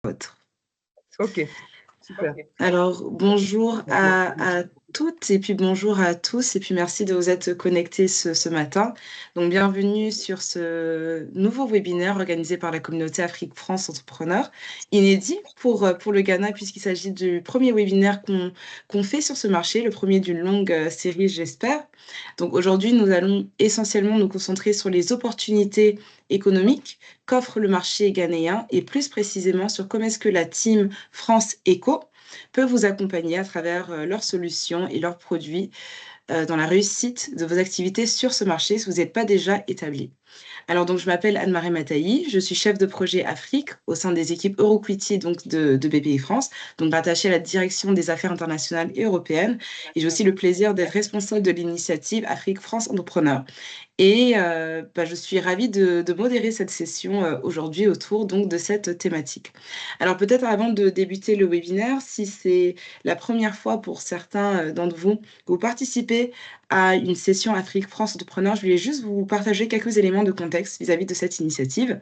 Autre. Ok, super. Alors, bonjour à toutes et puis bonjour à tous et puis merci de vous être connectés ce matin. Donc, bienvenue sur ce nouveau webinaire organisé par la communauté Afrique-France Entrepreneurs, inédit pour le Ghana puisqu'il s'agit du premier webinaire qu'on fait sur ce marché, le premier d'une longue série, j'espère. Donc, aujourd'hui, nous allons essentiellement nous concentrer sur les opportunités économiques qu'offre le marché ghanéen et plus précisément sur comment est-ce que la team France Eco peut vous accompagner à travers leurs solutions et leurs produits dans la réussite de vos activités sur ce marché si vous n'êtes pas déjà établi. Alors, donc, je m'appelle Anne-Marie Matailly, je suis chef de projet Afrique au sein des équipes Euroquity donc de BPI France, donc rattachée à la direction des affaires internationales et européennes. Et j'ai aussi le plaisir d'être responsable de l'initiative Afrique-France Entrepreneurs. Et je suis ravie de modérer cette session aujourd'hui autour donc, de cette thématique. Alors peut-être avant de débuter le webinaire, si c'est la première fois pour certains d'entre vous que vous participez à une session Afrique-France Entrepreneur, je voulais juste vous partager quelques éléments de contexte vis-à-vis de cette initiative.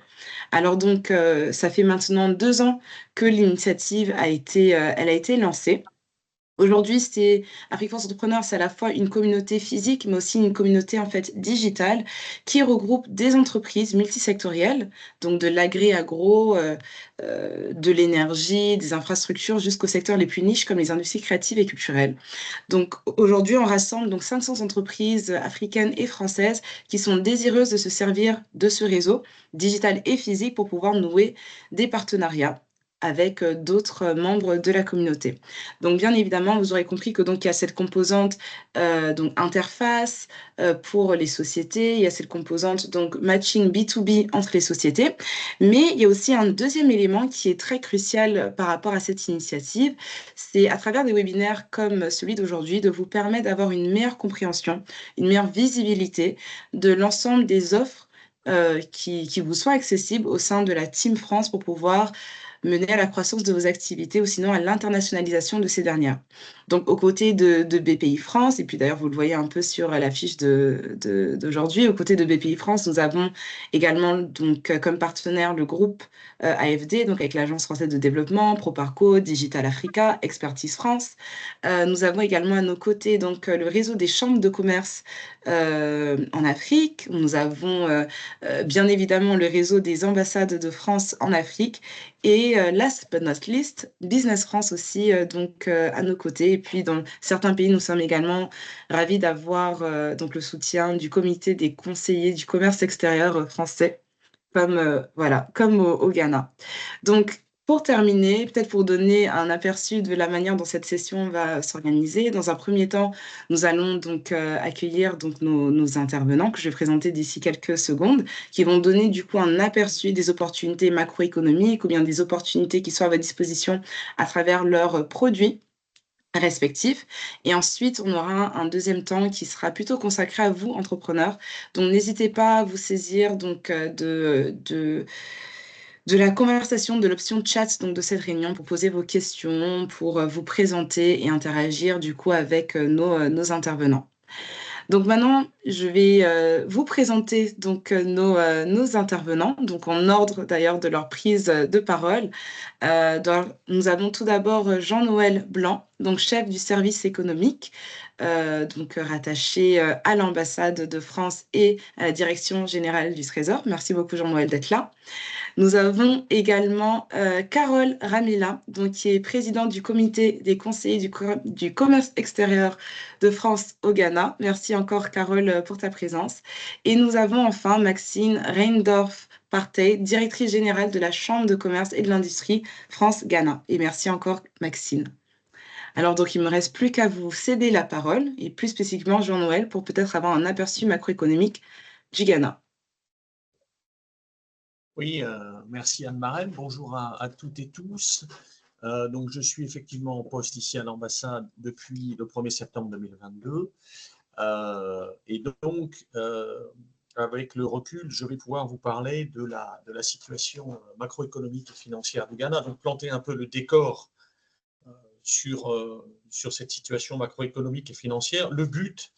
Alors donc, ça fait maintenant 2 ans que l'initiative elle a été lancée. Aujourd'hui, c'est Afrique-France Entrepreneur, c'est à la fois une communauté physique, mais aussi une communauté en fait digitale qui regroupe des entreprises multisectorielles, donc de l'agri-agro, de l'énergie, des infrastructures, jusqu'aux secteurs les plus niches comme les industries créatives et culturelles. Donc aujourd'hui, on rassemble donc 500 entreprises africaines et françaises qui sont désireuses de se servir de ce réseau digital et physique pour pouvoir nouer des partenariats avec d'autres membres de la communauté. Donc, bien évidemment, vous aurez compris que donc il y a cette composante donc interface pour les sociétés, il y a cette composante donc matching B2B entre les sociétés, mais il y a aussi un deuxième élément qui est très crucial par rapport à cette initiative, c'est à travers des webinaires comme celui d'aujourd'hui de vous permettre d'avoir une meilleure compréhension, une meilleure visibilité de l'ensemble des offres qui vous soient accessibles au sein de la Team France pour pouvoir mener à la croissance de vos activités ou sinon à l'internationalisation de ces dernières. Donc, aux côtés de BPI France, et puis d'ailleurs, vous le voyez un peu sur la fiche d'aujourd'hui, aux côtés de BPI France, nous avons également donc, comme partenaire le groupe AFD, donc avec l'Agence française de développement, Proparco, Digital Africa, Expertise France. Nous avons également à nos côtés donc, le réseau des chambres de commerce en Afrique. Nous avons bien évidemment le réseau des ambassades de France en Afrique et last but not least, Business France aussi, donc à nos côtés. Et puis, dans certains pays, nous sommes également ravis d'avoir donc le soutien du comité des conseillers du commerce extérieur français, comme, voilà, comme au Ghana. Donc, pour terminer, peut-être pour donner un aperçu de la manière dont cette session va s'organiser, dans un premier temps, nous allons donc accueillir donc nos intervenants que je vais présenter d'ici quelques secondes, qui vont donner du coup un aperçu des opportunités macroéconomiques ou bien des opportunités qui sont à votre disposition à travers leurs produits respectifs. Et ensuite, on aura un deuxième temps qui sera plutôt consacré à vous, entrepreneurs. Donc, n'hésitez pas à vous saisir donc, de la conversation, de l'option chat donc, de cette réunion pour poser vos questions, pour vous présenter et interagir du coup avec nos intervenants. Donc maintenant, je vais vous présenter donc nos intervenants, donc en ordre d'ailleurs de leur prise de parole. Nous avons tout d'abord Jean-Noël Blanc, donc chef du service économique, donc rattaché à l'ambassade de France et à la direction générale du Trésor. Merci beaucoup Jean-Noël d'être là. Nous avons également Carole Ramila, donc, qui est présidente du comité des conseillers du commerce extérieur de France au Ghana. Merci encore, Carole, pour ta présence. Et nous avons enfin Maxine Reindorf-Partey, directrice générale de la Chambre de commerce et de l'industrie France-Ghana. Et merci encore, Maxine. Alors, donc, il ne me reste plus qu'à vous céder la parole, et plus spécifiquement Jean-Noël, pour peut-être avoir un aperçu macroéconomique du Ghana. Oui, merci Anne-Marelle. Bonjour à toutes et tous. Donc, je suis effectivement en poste ici à l'ambassade depuis le 1er septembre 2022. Et donc, avec le recul, je vais pouvoir vous parler de la situation macroéconomique et financière du Ghana, donc planter un peu le décor sur cette situation macroéconomique et financière. Le but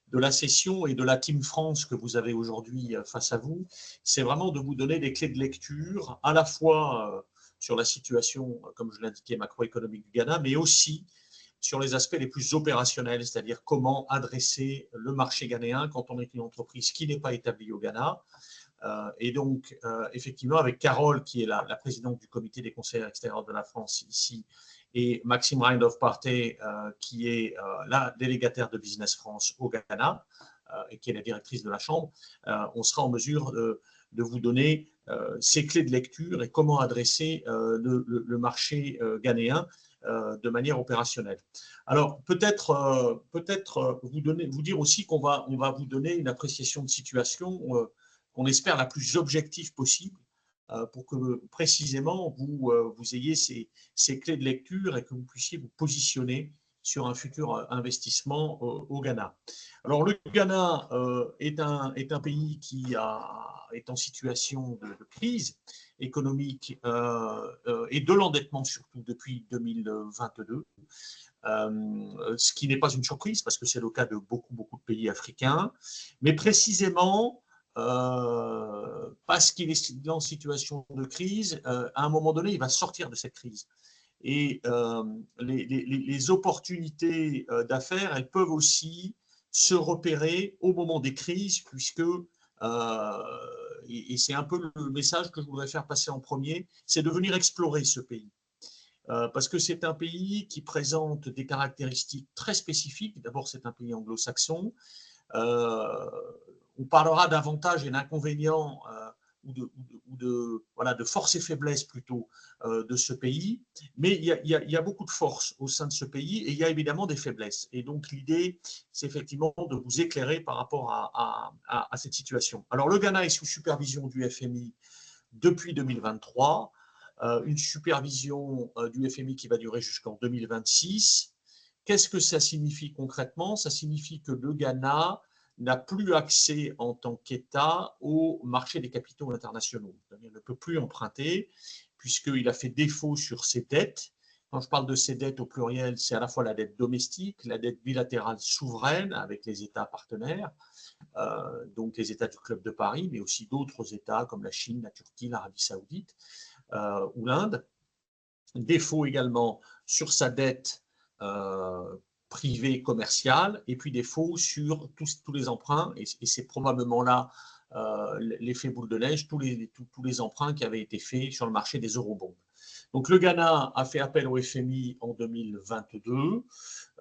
de la session et de la Team France que vous avez aujourd'hui face à vous, c'est vraiment de vous donner des clés de lecture, à la fois sur la situation, comme je l'indiquais, macroéconomique du Ghana, mais aussi sur les aspects les plus opérationnels, c'est-à-dire comment adresser le marché ghanéen quand on est une entreprise qui n'est pas établie au Ghana. Et donc, effectivement, avec Carole, qui est la présidente du comité des conseillers extérieurs de la France ici, et Maxime Reindorf-Partey, qui est la délégataire de Business France au Ghana, et qui est la directrice de la Chambre, on sera en mesure de vous donner ces clés de lecture et comment adresser le marché ghanéen de manière opérationnelle. Alors, peut-être vous dire aussi qu'on va vous donner une appréciation de situation qu'on espère la plus objective possible pour que précisément vous ayez ces clés de lecture et que vous puissiez vous positionner sur un futur investissement au Ghana. Alors, le Ghana est un pays qui est en situation de crise économique et de l'endettement surtout depuis 2022. Ce qui n'est pas une surprise parce que c'est le cas de beaucoup de pays africains, mais précisément parce qu'il est en situation de crise, à un moment donné, il va sortir de cette crise. Et les opportunités d'affaires, elles peuvent aussi se repérer au moment des crises, puisque, et c'est un peu le message que je voudrais faire passer en premier, c'est de venir explorer ce pays. Parce que c'est un pays qui présente des caractéristiques très spécifiques. D'abord, c'est un pays anglo-saxon. On parlera d'avantages et d'inconvénients ou de forces et faiblesses plutôt de ce pays, mais il y a beaucoup de forces au sein de ce pays et il y a évidemment des faiblesses. Et donc l'idée, c'est effectivement de vous éclairer par rapport à cette situation. Alors le Ghana est sous supervision du FMI depuis 2023, une supervision du FMI qui va durer jusqu'en 2026. Qu'est-ce que ça signifie concrètement? Ça signifie que le Ghana n'a plus accès en tant qu'État au marché des capitaux internationaux. Il ne peut plus emprunter puisqu'il a fait défaut sur ses dettes. Quand je parle de ces dettes au pluriel, c'est à la fois la dette domestique, la dette bilatérale souveraine avec les États partenaires, donc les États du Club de Paris, mais aussi d'autres États comme la Chine, la Turquie, l'Arabie Saoudite ou l'Inde. Défaut également sur sa dette privée commerciale, et puis défaut sur tous les emprunts, et c'est probablement là l'effet boule de neige, tous les emprunts qui avaient été faits sur le marché des eurobonds. Donc le Ghana a fait appel au FMI en 2022,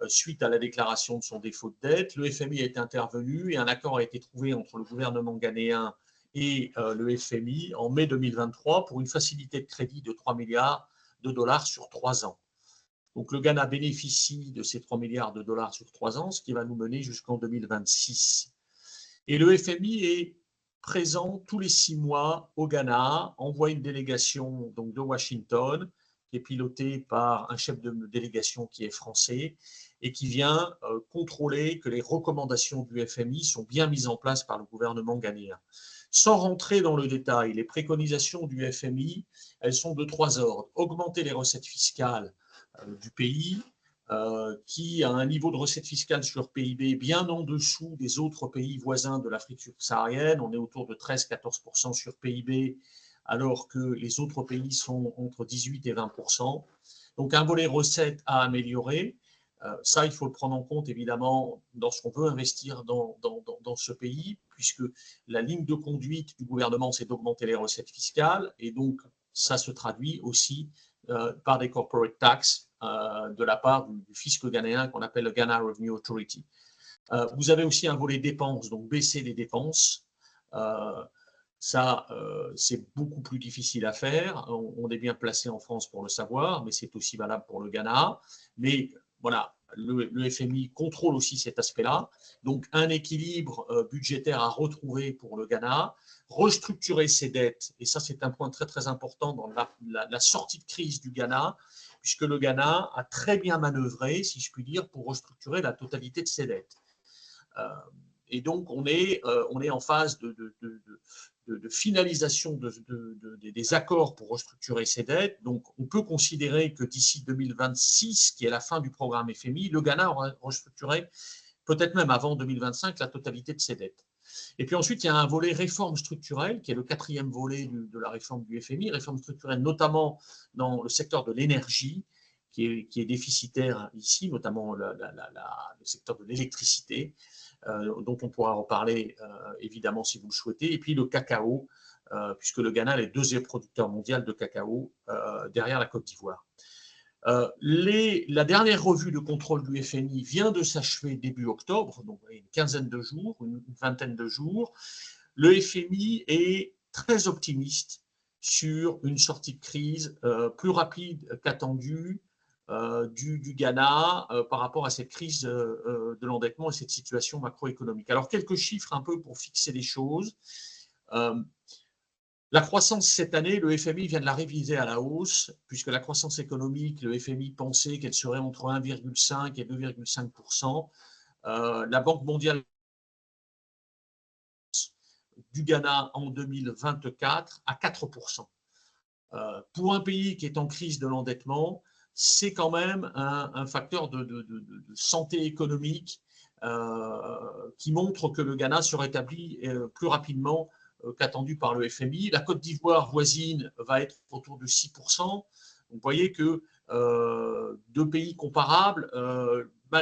suite à la déclaration de son défaut de dette. Le FMI est intervenu et un accord a été trouvé entre le gouvernement ghanéen et le FMI en mai 2023 pour une facilité de crédit de 3 milliards de dollars sur 3 ans. Donc le Ghana bénéficie de ces 3 milliards de dollars sur 3 ans, ce qui va nous mener jusqu'en 2026. Et le FMI est présent tous les 6 mois au Ghana, envoie une délégation donc, de Washington, qui est pilotée par un chef de délégation qui est français, et qui vient contrôler que les recommandations du FMI sont bien mises en place par le gouvernement ghanéen. Sans rentrer dans le détail, les préconisations du FMI, elles sont de 3 ordres. Augmenter les recettes fiscales du pays, qui a un niveau de recettes fiscales sur PIB bien en dessous des autres pays voisins de l'Afrique subsaharienne. On est autour de 13-14% sur PIB, alors que les autres pays sont entre 18 et 20%. Donc un volet recettes à améliorer. Ça, il faut le prendre en compte, évidemment, lorsqu'on veut investir dans ce pays, puisque la ligne de conduite du gouvernement, c'est d'augmenter les recettes fiscales, et donc ça se traduit aussi par des corporate tax de la part du fisc ghanéen qu'on appelle le Ghana Revenue Authority. Vous avez aussi un volet dépenses, donc baisser les dépenses. Ça, c'est beaucoup plus difficile à faire. On est bien placé en France pour le savoir, mais c'est aussi valable pour le Ghana. Mais voilà, le FMI contrôle aussi cet aspect-là. Donc, un équilibre budgétaire à retrouver pour le Ghana, restructurer ses dettes, et ça, c'est un point très, très important dans la sortie de crise du Ghana, puisque le Ghana a très bien manœuvré, si je puis dire, pour restructurer la totalité de ses dettes. Et donc, on est en phase de finalisation des accords pour restructurer ces dettes. Donc, on peut considérer que d'ici 2026, qui est la fin du programme FMI, le Ghana aura restructuré, peut-être même avant 2025, la totalité de ses dettes. Et puis ensuite, il y a un volet réforme structurelle, qui est le quatrième volet de la réforme du FMI, réforme structurelle notamment dans le secteur de l'énergie, qui est déficitaire ici, notamment le secteur de l'électricité, dont on pourra reparler évidemment si vous le souhaitez, et puis le cacao, puisque le Ghana est le deuxième producteur mondial de cacao derrière la Côte d'Ivoire. La dernière revue de contrôle du FMI vient de s'achever début octobre, donc une quinzaine de jours, une vingtaine de jours. Le FMI est très optimiste sur une sortie de crise plus rapide qu'attendue du Ghana par rapport à cette crise de l'endettement et cette situation macroéconomique. Alors, quelques chiffres un peu pour fixer les choses. La croissance cette année, le FMI vient de la réviser à la hausse, puisque la croissance économique, le FMI pensait qu'elle serait entre 1,5 et 2,5%. La Banque mondiale du Ghana en 2024 à 4%. Pour un pays qui est en crise de l'endettement, c'est quand même un facteur de santé économique qui montre que le Ghana se rétablit plus rapidement qu'attendu par le FMI. La Côte d'Ivoire voisine va être autour de 6%. Vous voyez que deux pays comparables,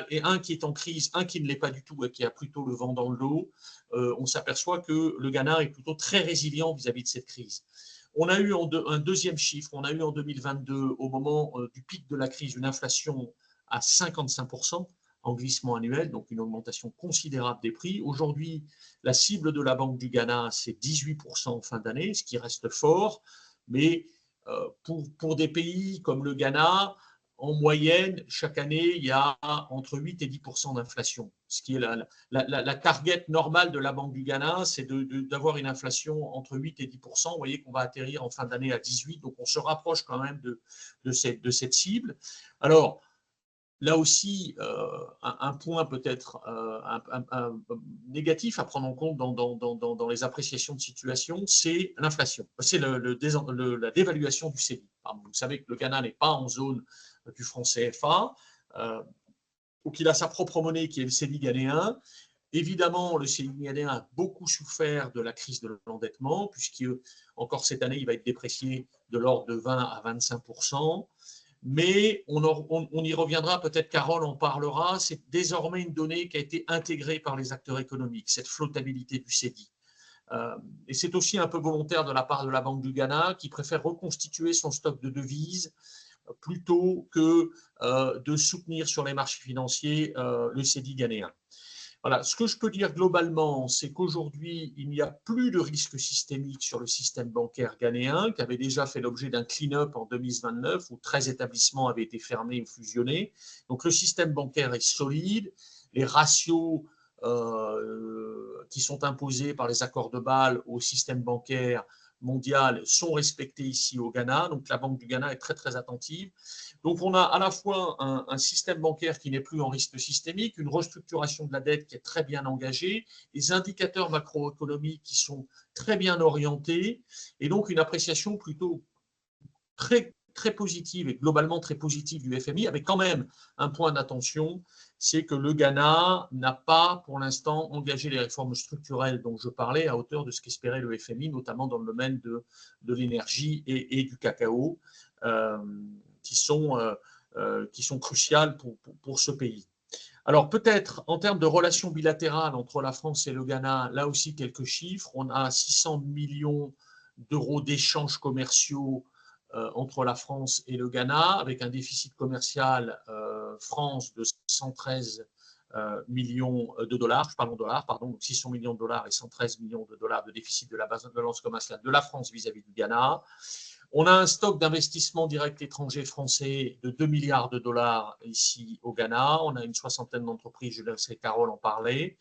et un qui est en crise, un qui ne l'est pas du tout et qui a plutôt le vent dans le dos, on s'aperçoit que le Ghana est plutôt très résilient vis-à-vis de cette crise. On a eu un deuxième chiffre, on a eu en 2022, au moment du pic de la crise, une inflation à 55%. En glissement annuel, donc une augmentation considérable des prix. Aujourd'hui, la cible de la Banque du Ghana, c'est 18% en fin d'année, ce qui reste fort, mais pour des pays comme le Ghana, en moyenne, chaque année, il y a entre 8 et 10% d'inflation. Ce qui est la target normale de la Banque du Ghana, c'est d'avoir une inflation entre 8 et 10%. Vous voyez qu'on va atterrir en fin d'année à 18%, donc on se rapproche quand même de cette cible. Alors, là aussi, un point peut-être négatif à prendre en compte dans les appréciations de situation, c'est l'inflation. C'est la dévaluation du CEDI. Vous savez que le Ghana n'est pas en zone du franc CFA, donc il a sa propre monnaie qui est le CEDI ghanéen. Évidemment, le CEDI ghanéen a beaucoup souffert de la crise de l'endettement, puisqu'encore cette année, il va être déprécié de l'ordre de 20 à 25%. Mais on y reviendra, peut-être Carole en parlera, c'est désormais une donnée qui a été intégrée par les acteurs économiques, cette flottabilité du CEDI. Et c'est aussi un peu volontaire de la part de la Banque du Ghana qui préfère reconstituer son stock de devises plutôt que de soutenir sur les marchés financiers le CEDI ghanéen. Voilà. Ce que je peux dire globalement, c'est qu'aujourd'hui, il n'y a plus de risque systémique sur le système bancaire ghanéen, qui avait déjà fait l'objet d'un clean-up en 2029, où 13 établissements avaient été fermés ou fusionnés. Donc le système bancaire est solide, les ratios qui sont imposés par les accords de Bâle au système bancaire mondial sont respectés ici au Ghana. Donc la Banque du Ghana est très très attentive. Donc on a à la fois un système bancaire qui n'est plus en risque systémique, une restructuration de la dette qui est très bien engagée, des indicateurs macroéconomiques qui sont très bien orientés, et donc une appréciation plutôt très, très positive et globalement très positive du FMI, avec quand même un point d'attention, c'est que le Ghana n'a pas pour l'instant engagé les réformes structurelles dont je parlais à hauteur de ce qu'espérait le FMI, notamment dans le domaine de l'énergie et du cacao, qui sont cruciales pour ce pays. Alors peut-être en termes de relations bilatérales entre la France et le Ghana, là aussi quelques chiffres. On a 600 millions d'euros d'échanges commerciaux entre la France et le Ghana, avec un déficit commercial France de 113 millions de dollars, je parle en dollars, pardon, donc 600 millions de dollars et 113 millions de dollars de déficit de la balance commerciale de la France vis-à-vis du Ghana. On a un stock d'investissement direct étranger français de 2 milliards de dollars ici au Ghana. On a une soixantaine d'entreprises, je laisserai Carole en parler.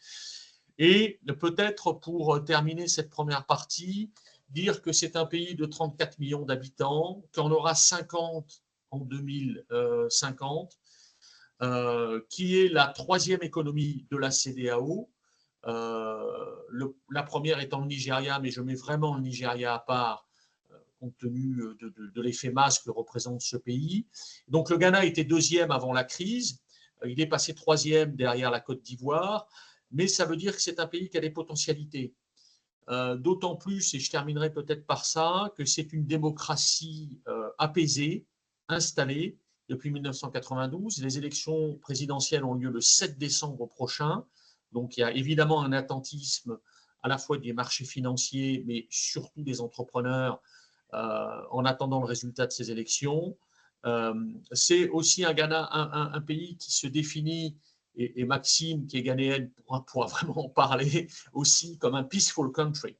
Et peut-être pour terminer cette première partie, dire que c'est un pays de 34 millions d'habitants, qu'on aura 50 en 2050, qui est la troisième économie de la CEDEAO. La première étant le Nigeria, mais je mets vraiment le Nigeria à part, compte tenu de l'effet masse que représente ce pays. Donc le Ghana était deuxième avant la crise, il est passé troisième derrière la Côte d'Ivoire. mais ça veut dire que c'est un pays qui a des potentialités. D'autant plus, et je terminerai peut-être par ça, que c'est une démocratie apaisée, installée depuis 1992. Les élections présidentielles ont lieu le 7 décembre prochain. Donc, il y a évidemment un attentisme à la fois des marchés financiers, mais surtout des entrepreneurs en attendant le résultat de ces élections. C'est aussi un pays qui se définit, et Maxime, qui est ghanéenne, pourra vraiment en parler aussi, comme un peaceful country.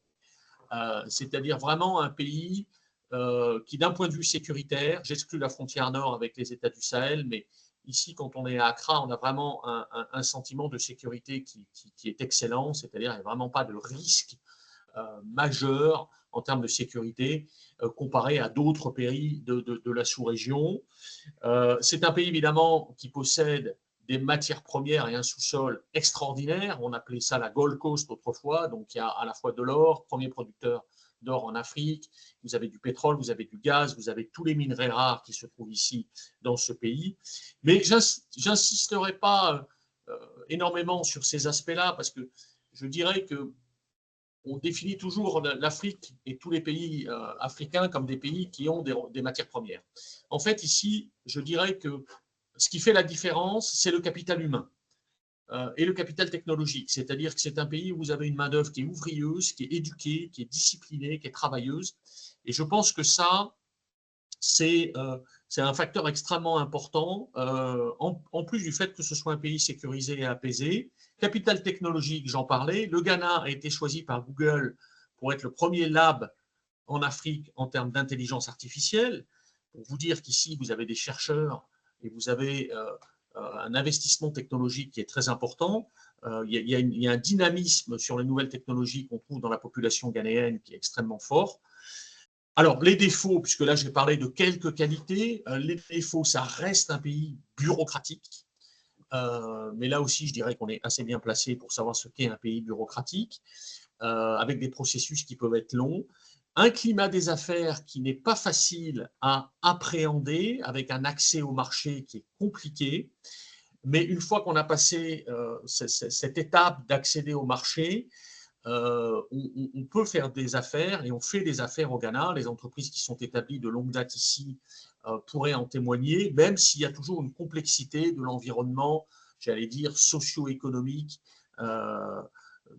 C'est-à-dire vraiment un pays qui, d'un point de vue sécuritaire, j'exclus la frontière nord avec les États du Sahel, mais ici, quand on est à Accra, on a vraiment un sentiment de sécurité qui est excellent, c'est-à-dire qu'il n'y a vraiment pas de risque majeur en termes de sécurité comparé à d'autres pays de la sous-région. C'est un pays évidemment qui possède des matières premières et un sous-sol extraordinaire. On appelait ça la Gold Coast autrefois. Donc il y a à la fois de l'or, premier producteur d'or en Afrique, vous avez du pétrole, vous avez du gaz, vous avez tous les minerais rares qui se trouvent ici dans ce pays. Mais j'insisterai pas énormément sur ces aspects-là parce que je dirais que on définit toujours l'Afrique et tous les pays africains comme des pays qui ont des matières premières. En fait, ici, je dirais que ce qui fait la différence, c'est le capital humain et le capital technologique. C'est-à-dire que c'est un pays où vous avez une main-d'œuvre qui est ouvriyeuse, qui est éduquée, qui est disciplinée, qui est travailleuse. Et je pense que ça, c'est un facteur extrêmement important, en plus du fait que ce soit un pays sécurisé et apaisé. Capital technologique, j'en parlais. Le Ghana a été choisi par Google pour être le premier lab en Afrique en termes d'intelligence artificielle. Pour vous dire qu'ici, vous avez des chercheurs et vous avez un investissement technologique qui est très important. Il y a un dynamisme sur les nouvelles technologies qu'on trouve dans la population ghanéenne qui est extrêmement fort. Alors, les défauts, puisque là, j'ai parlé de quelques qualités, les défauts, ça reste un pays bureaucratique. Mais là aussi, je dirais qu'on est assez bien placé pour savoir ce qu'est un pays bureaucratique, avec des processus qui peuvent être longs. Un climat des affaires qui n'est pas facile à appréhender, avec un accès au marché qui est compliqué. Mais une fois qu'on a passé cette étape d'accéder au marché, on peut faire des affaires et on fait des affaires au Ghana. Les entreprises qui sont établies de longue date ici pourraient en témoigner, même s'il y a toujours une complexité de l'environnement, j'allais dire, socio-économique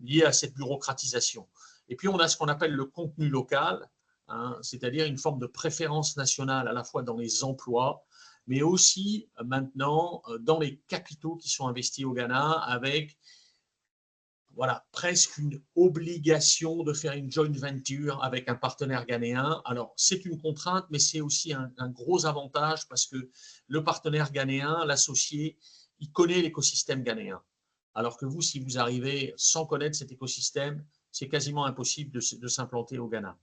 liée à cette bureaucratisation. Et puis, on a ce qu'on appelle le contenu local, hein, c'est-à-dire une forme de préférence nationale à la fois dans les emplois, mais aussi maintenant dans les capitaux qui sont investis au Ghana avec voilà, presque une obligation de faire une joint venture avec un partenaire ghanéen. Alors, c'est une contrainte, mais c'est aussi un gros avantage parce que le partenaire ghanéen, l'associé, il connaît l'écosystème ghanéen. Alors que vous, si vous arrivez sans connaître cet écosystème, c'est quasiment impossible de s'implanter au Ghana.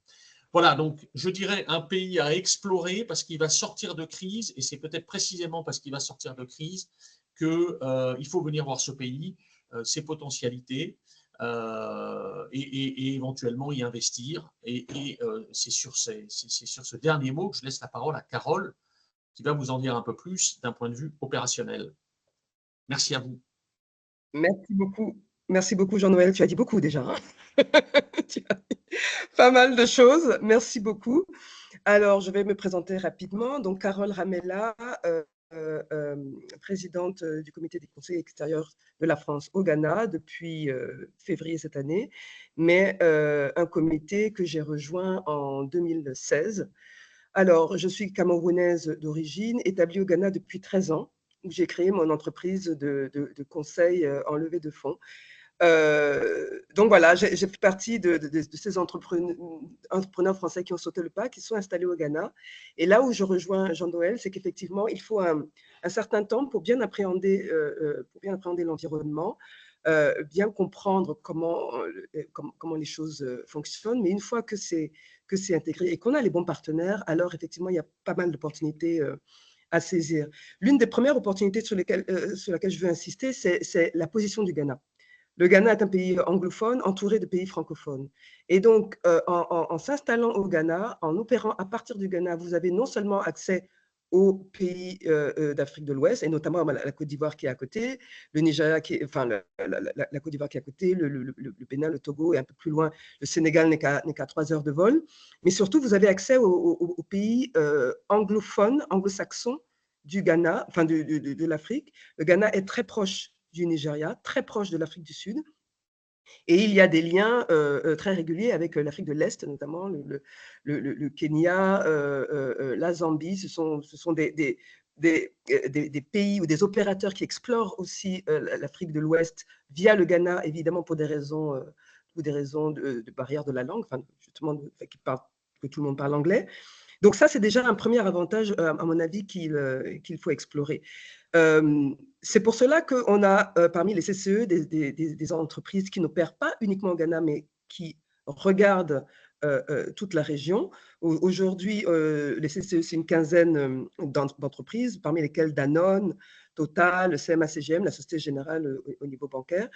Voilà, donc je dirais un pays à explorer parce qu'il va sortir de crise, et c'est peut-être précisément parce qu'il va sortir de crise qu'il faut venir voir ce pays, ses potentialités, et éventuellement y investir. Et c'est sur ce dernier mot que je laisse la parole à Carole, qui va vous en dire un peu plus d'un point de vue opérationnel. Merci à vous. Merci beaucoup. Merci beaucoup, Jean-Noël. Tu as dit beaucoup déjà. Hein. Tu as dit pas mal de choses. Merci beaucoup. Alors, je vais me présenter rapidement. Donc, Carole Ramella, présidente du comité des conseils extérieurs de la France au Ghana depuis février cette année, mais un comité que j'ai rejoint en 2016. Alors, je suis camerounaise d'origine, établie au Ghana depuis 13 ans, où j'ai créé mon entreprise de conseil en levée de fonds. Donc voilà, j'ai fait partie de ces entrepreneurs français qui ont sauté le pas, qui sont installés au Ghana. Et là où je rejoins Jean-Noël, c'est qu'effectivement, il faut un certain temps pour bien appréhender l'environnement, bien comprendre comment les choses fonctionnent. Mais une fois que c'est intégré et qu'on a les bons partenaires, alors effectivement, il y a pas mal d'opportunités à saisir. L'une des premières opportunités sur laquelle je veux insister, c'est la position du Ghana. Le Ghana est un pays anglophone entouré de pays francophones. Et donc, en s'installant au Ghana, en opérant à partir du Ghana, vous avez non seulement accès aux pays d'Afrique de l'Ouest, et notamment la Côte d'Ivoire qui est à côté, le Nigeria, enfin la Côte d'Ivoire qui est à côté, le Bénin, le Togo, et un peu plus loin, le Sénégal n'est qu'à 3 heures de vol. Mais surtout, vous avez accès aux pays anglophones, anglo-saxons du Ghana, enfin de l'Afrique. Le Ghana est très proche du Nigeria, très proche de l'Afrique du Sud. Et il y a des liens très réguliers avec l'Afrique de l'Est, notamment le Kenya, la Zambie. Ce sont des pays ou des opérateurs qui explorent aussi l'Afrique de l'Ouest via le Ghana, évidemment pour des raisons de barrière de la langue, enfin, justement, que tout le monde parle anglais. Donc ça, c'est déjà un premier avantage, à mon avis, qu'il faut explorer. C'est pour cela qu'on a parmi les CCE des entreprises qui n'opèrent pas uniquement au Ghana, mais qui regardent toute la région. Aujourd'hui, les CCE, c'est une quinzaine d'entreprises, parmi lesquelles Danone, Total, CMA-CGM, la Société Générale au niveau bancaire.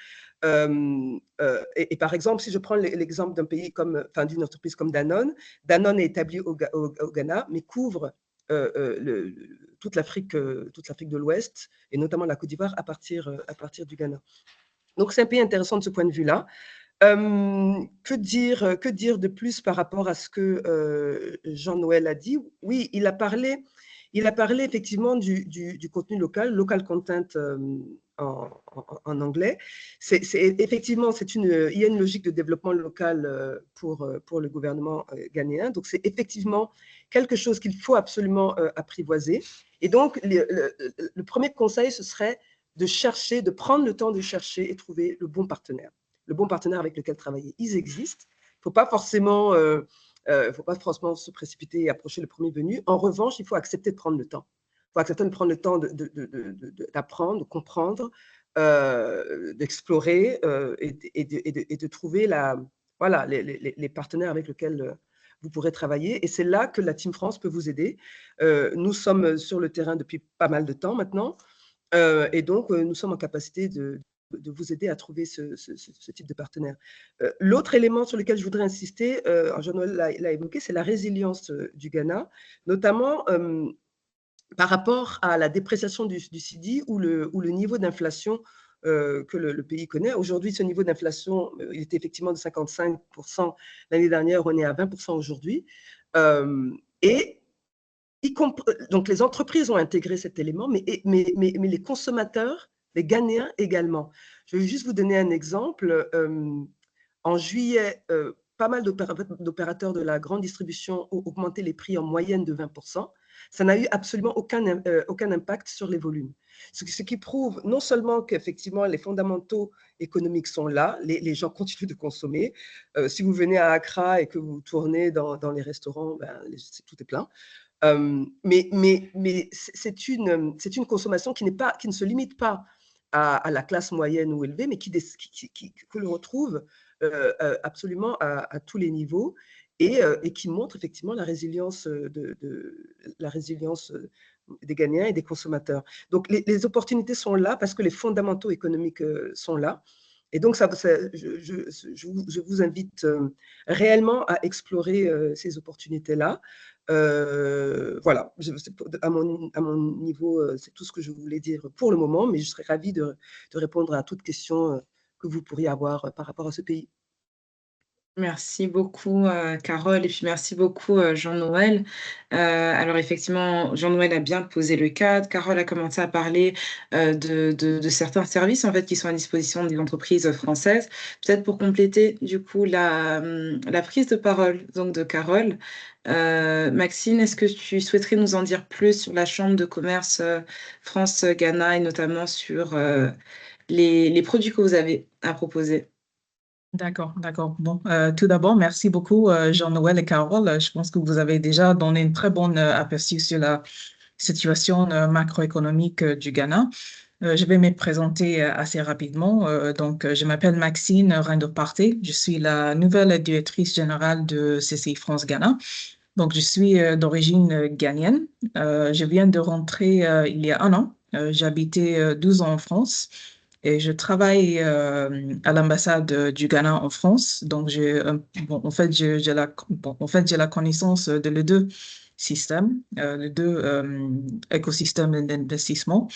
Et par exemple, si je prends l'exemple d'un pays d'une entreprise comme Danone, Danone est établie au Ghana, mais couvre toute l'Afrique de l'Ouest, et notamment la Côte d'Ivoire, à partir du Ghana. Donc, c'est un pays intéressant de ce point de vue-là. Que dire de plus par rapport à ce que Jean-Noël a dit? Oui, il a parlé effectivement du contenu local, local content en anglais. Effectivement, il y a une logique de développement local pour le gouvernement ghanéen. Donc, c'est effectivement quelque chose qu'il faut absolument apprivoiser. Et donc, le premier conseil, ce serait de prendre le temps de chercher et trouver le bon partenaire avec lequel travailler. Ils existent. Il ne faut pas forcément se précipiter et approcher le premier venu. En revanche, il faut accepter de prendre le temps. Il faut accepter de prendre le temps d'apprendre, de comprendre, d'explorer et de trouver les partenaires avec lesquels vous pourrez travailler. Et c'est là que la Team France peut vous aider. Nous sommes sur le terrain depuis pas mal de temps maintenant. Et donc, nous sommes en capacité de vous aider à trouver ce type de partenaire. L'autre élément sur lequel je voudrais insister, Jean-Noël l'a évoqué, c'est la résilience du Ghana, notamment par rapport à la dépréciation du cedi ou le niveau d'inflation que le pays connaît. Aujourd'hui, ce niveau d'inflation, il était effectivement de 55% l'année dernière, on est à 20% aujourd'hui. Donc, les entreprises ont intégré cet élément, mais les consommateurs, les Ghanéens également. Je vais juste vous donner un exemple. En juillet, pas mal d'opérateurs de la grande distribution ont augmenté les prix en moyenne de 20%. Ça n'a eu absolument aucun impact sur les volumes. Ce qui prouve non seulement qu'effectivement les fondamentaux économiques sont là, les gens continuent de consommer. Si vous venez à Accra et que vous tournez dans les restaurants, tout est plein. Mais c'est une consommation qui ne se limite pas à la classe moyenne ou élevée, mais que l'on retrouve absolument à tous les niveaux et qui montre effectivement la résilience des Ghanéens et des consommateurs. Donc, les opportunités sont là parce que les fondamentaux économiques sont là. Et donc, je vous invite réellement à explorer ces opportunités-là. Voilà, à mon niveau, c'est tout ce que je voulais dire pour le moment, mais je serais ravie de répondre à toute question que vous pourriez avoir par rapport à ce pays. Merci beaucoup, Carole, et puis merci beaucoup, Jean-Noël. Alors effectivement, Jean-Noël a bien posé le cadre. Carole a commencé à parler, de certains services, en fait, qui sont à disposition des entreprises françaises. Peut-être pour compléter, du coup, la prise de parole, donc, de Carole, Maxine, est-ce que tu souhaiterais nous en dire plus sur la chambre de commerce, France-Ghana et notamment sur, les produits que vous avez à proposer? D'accord, d'accord. Bon, tout d'abord, merci beaucoup, Jean-Noël et Carole. Je pense que vous avez déjà donné une très bonne aperçu sur la situation macroéconomique du Ghana. Je vais me présenter assez rapidement. Donc, je m'appelle Maxine Rinder-Partey. Je suis la nouvelle directrice générale de CCI France Ghana. Donc, je suis d'origine ghanéenne. Je viens de rentrer il y a 1 an. J'ai habité 12 ans en France. Et je travaille à l'ambassade du Ghana en France. Donc, en fait, j'ai la connaissance de les deux les deux écosystèmes d'investissement.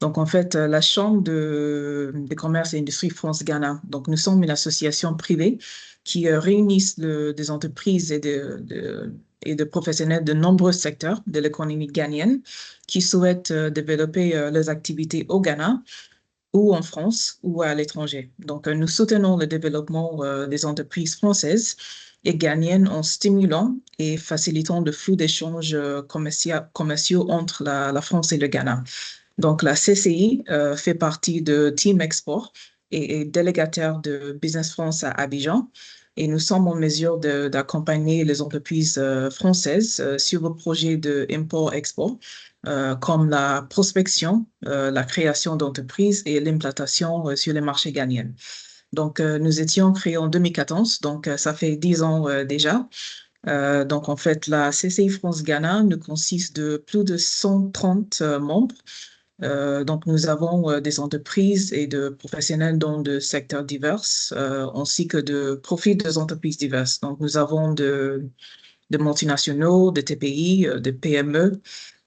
Donc, en fait, la Chambre de commerce et industrie France-Ghana. Donc, nous sommes une association privée qui réunit des entreprises et de professionnels de nombreux secteurs de l'économie ghanéenne qui souhaitent développer leurs activités au Ghana ou en France ou à l'étranger. Donc, nous soutenons le développement des entreprises françaises et ghanéennes en stimulant et facilitant le flux d'échanges commerciaux entre la France et le Ghana. Donc, la CCI fait partie de Team Export et est délégataire de Business France à Abidjan. Et nous sommes en mesure d'accompagner les entreprises françaises sur vos projets d'import-export, comme la prospection, la création d'entreprises et l'implantation sur les marchés ghanéens. Donc, nous étions créés en 2014, donc ça fait 10 ans déjà. Donc, en fait, la CCI France-Ghana nous consiste de plus de 130 membres. Donc, nous avons des entreprises et de professionnels dans de secteurs divers, ainsi que de profils des entreprises diverses. Donc, nous avons de multinationaux, de TPI, de PME,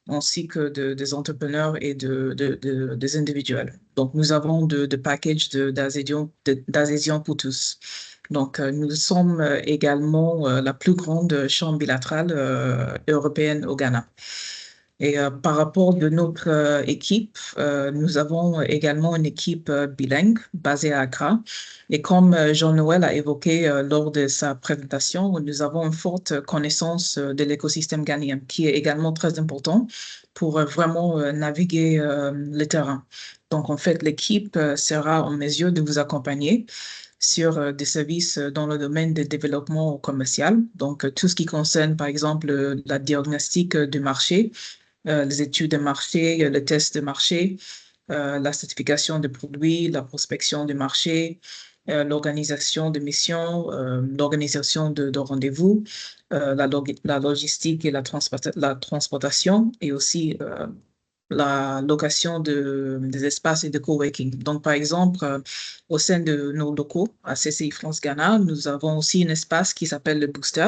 ainsi que des entrepreneurs et des individuels. Donc, nous avons de packages d'adhésion pour tous. Donc, nous sommes également la plus grande chambre bilatérale européenne au Ghana. Et par rapport de notre équipe, nous avons également une équipe bilingue basée à Accra. Et comme Jean-Noël a évoqué lors de sa présentation, nous avons une forte connaissance de l'écosystème ghanéen, qui est également très important pour vraiment naviguer le terrain. Donc, en fait, l'équipe sera en mesure de vous accompagner sur des services dans le domaine du développement commercial. Donc, tout ce qui concerne, par exemple, la diagnostic du marché, les études de marché, le test de marché, la certification des produits, la prospection du marché, l'organisation de missions, l'organisation de rendez-vous, la logistique et la transportation et aussi la location des espaces et de coworking. Donc, par exemple, au sein de nos locaux à CCI France-Ghana, nous avons aussi un espace qui s'appelle le Booster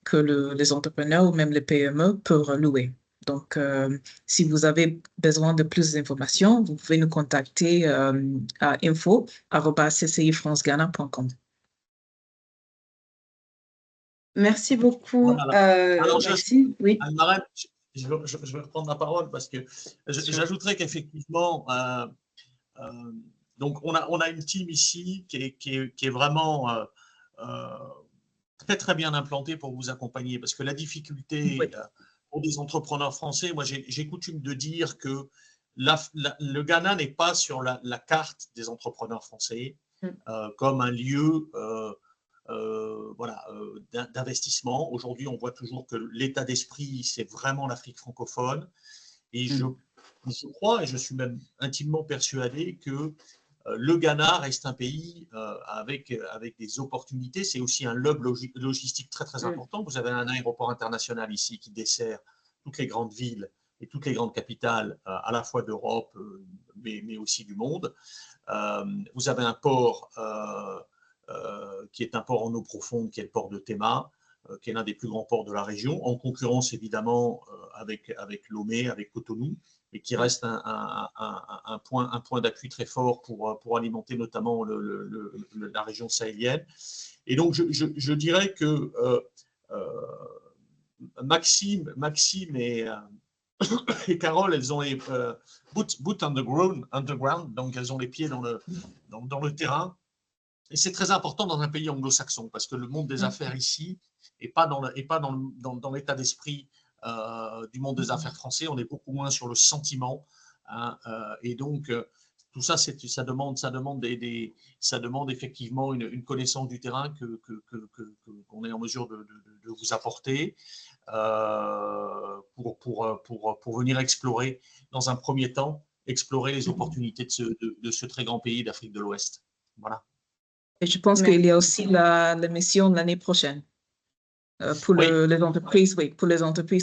que les entrepreneurs ou même les PME peuvent louer. Donc, si vous avez besoin de plus d'informations, vous pouvez nous contacter à info@ccifranceghana.com. Merci beaucoup, Voilà. Alors, Maxime. Oui. Anne-Marème, je veux reprendre la parole parce que j'ajouterais qu'effectivement, donc on a une team ici qui est vraiment très très bien implantée pour vous accompagner, parce que la difficulté Oui. pour des entrepreneurs français, moi j'ai coutume de dire que le Ghana n'est pas sur la carte des entrepreneurs français comme un lieu d'investissement. Aujourd'hui, on voit toujours que l'état d'esprit, c'est vraiment l'Afrique francophone. Et je crois, et je suis même intimement persuadé que le Ghana reste un pays avec des opportunités. C'est aussi un hub logistique très, très important. Vous avez un aéroport international ici qui dessert toutes les grandes villes et toutes les grandes capitales, à la fois d'Europe, mais aussi du monde. Vous avez un port qui est un port en eau profonde, qui est le port de Tema, qui est l'un des plus grands ports de la région, en concurrence évidemment avec Lomé, avec Cotonou, et qui reste un point d'appui très fort pour alimenter notamment la région sahélienne. Et donc, je dirais que Maxime et Carole, elles ont les boot underground, donc elles ont les pieds dans le terrain. Et c'est très important dans un pays anglo-saxon, parce que le monde des affaires ici n'est pas dans l'état d'esprit du monde des affaires français. On est beaucoup moins sur le sentiment. Hein, et donc, tout ça, ça demande effectivement une connaissance du terrain qu'on est en mesure de vous apporter pour venir explorer, dans un premier temps, explorer les opportunités de ce très grand pays d'Afrique de l'Ouest. Voilà. Et je pense qu'il y a aussi la mission de l'année prochaine pour les entreprises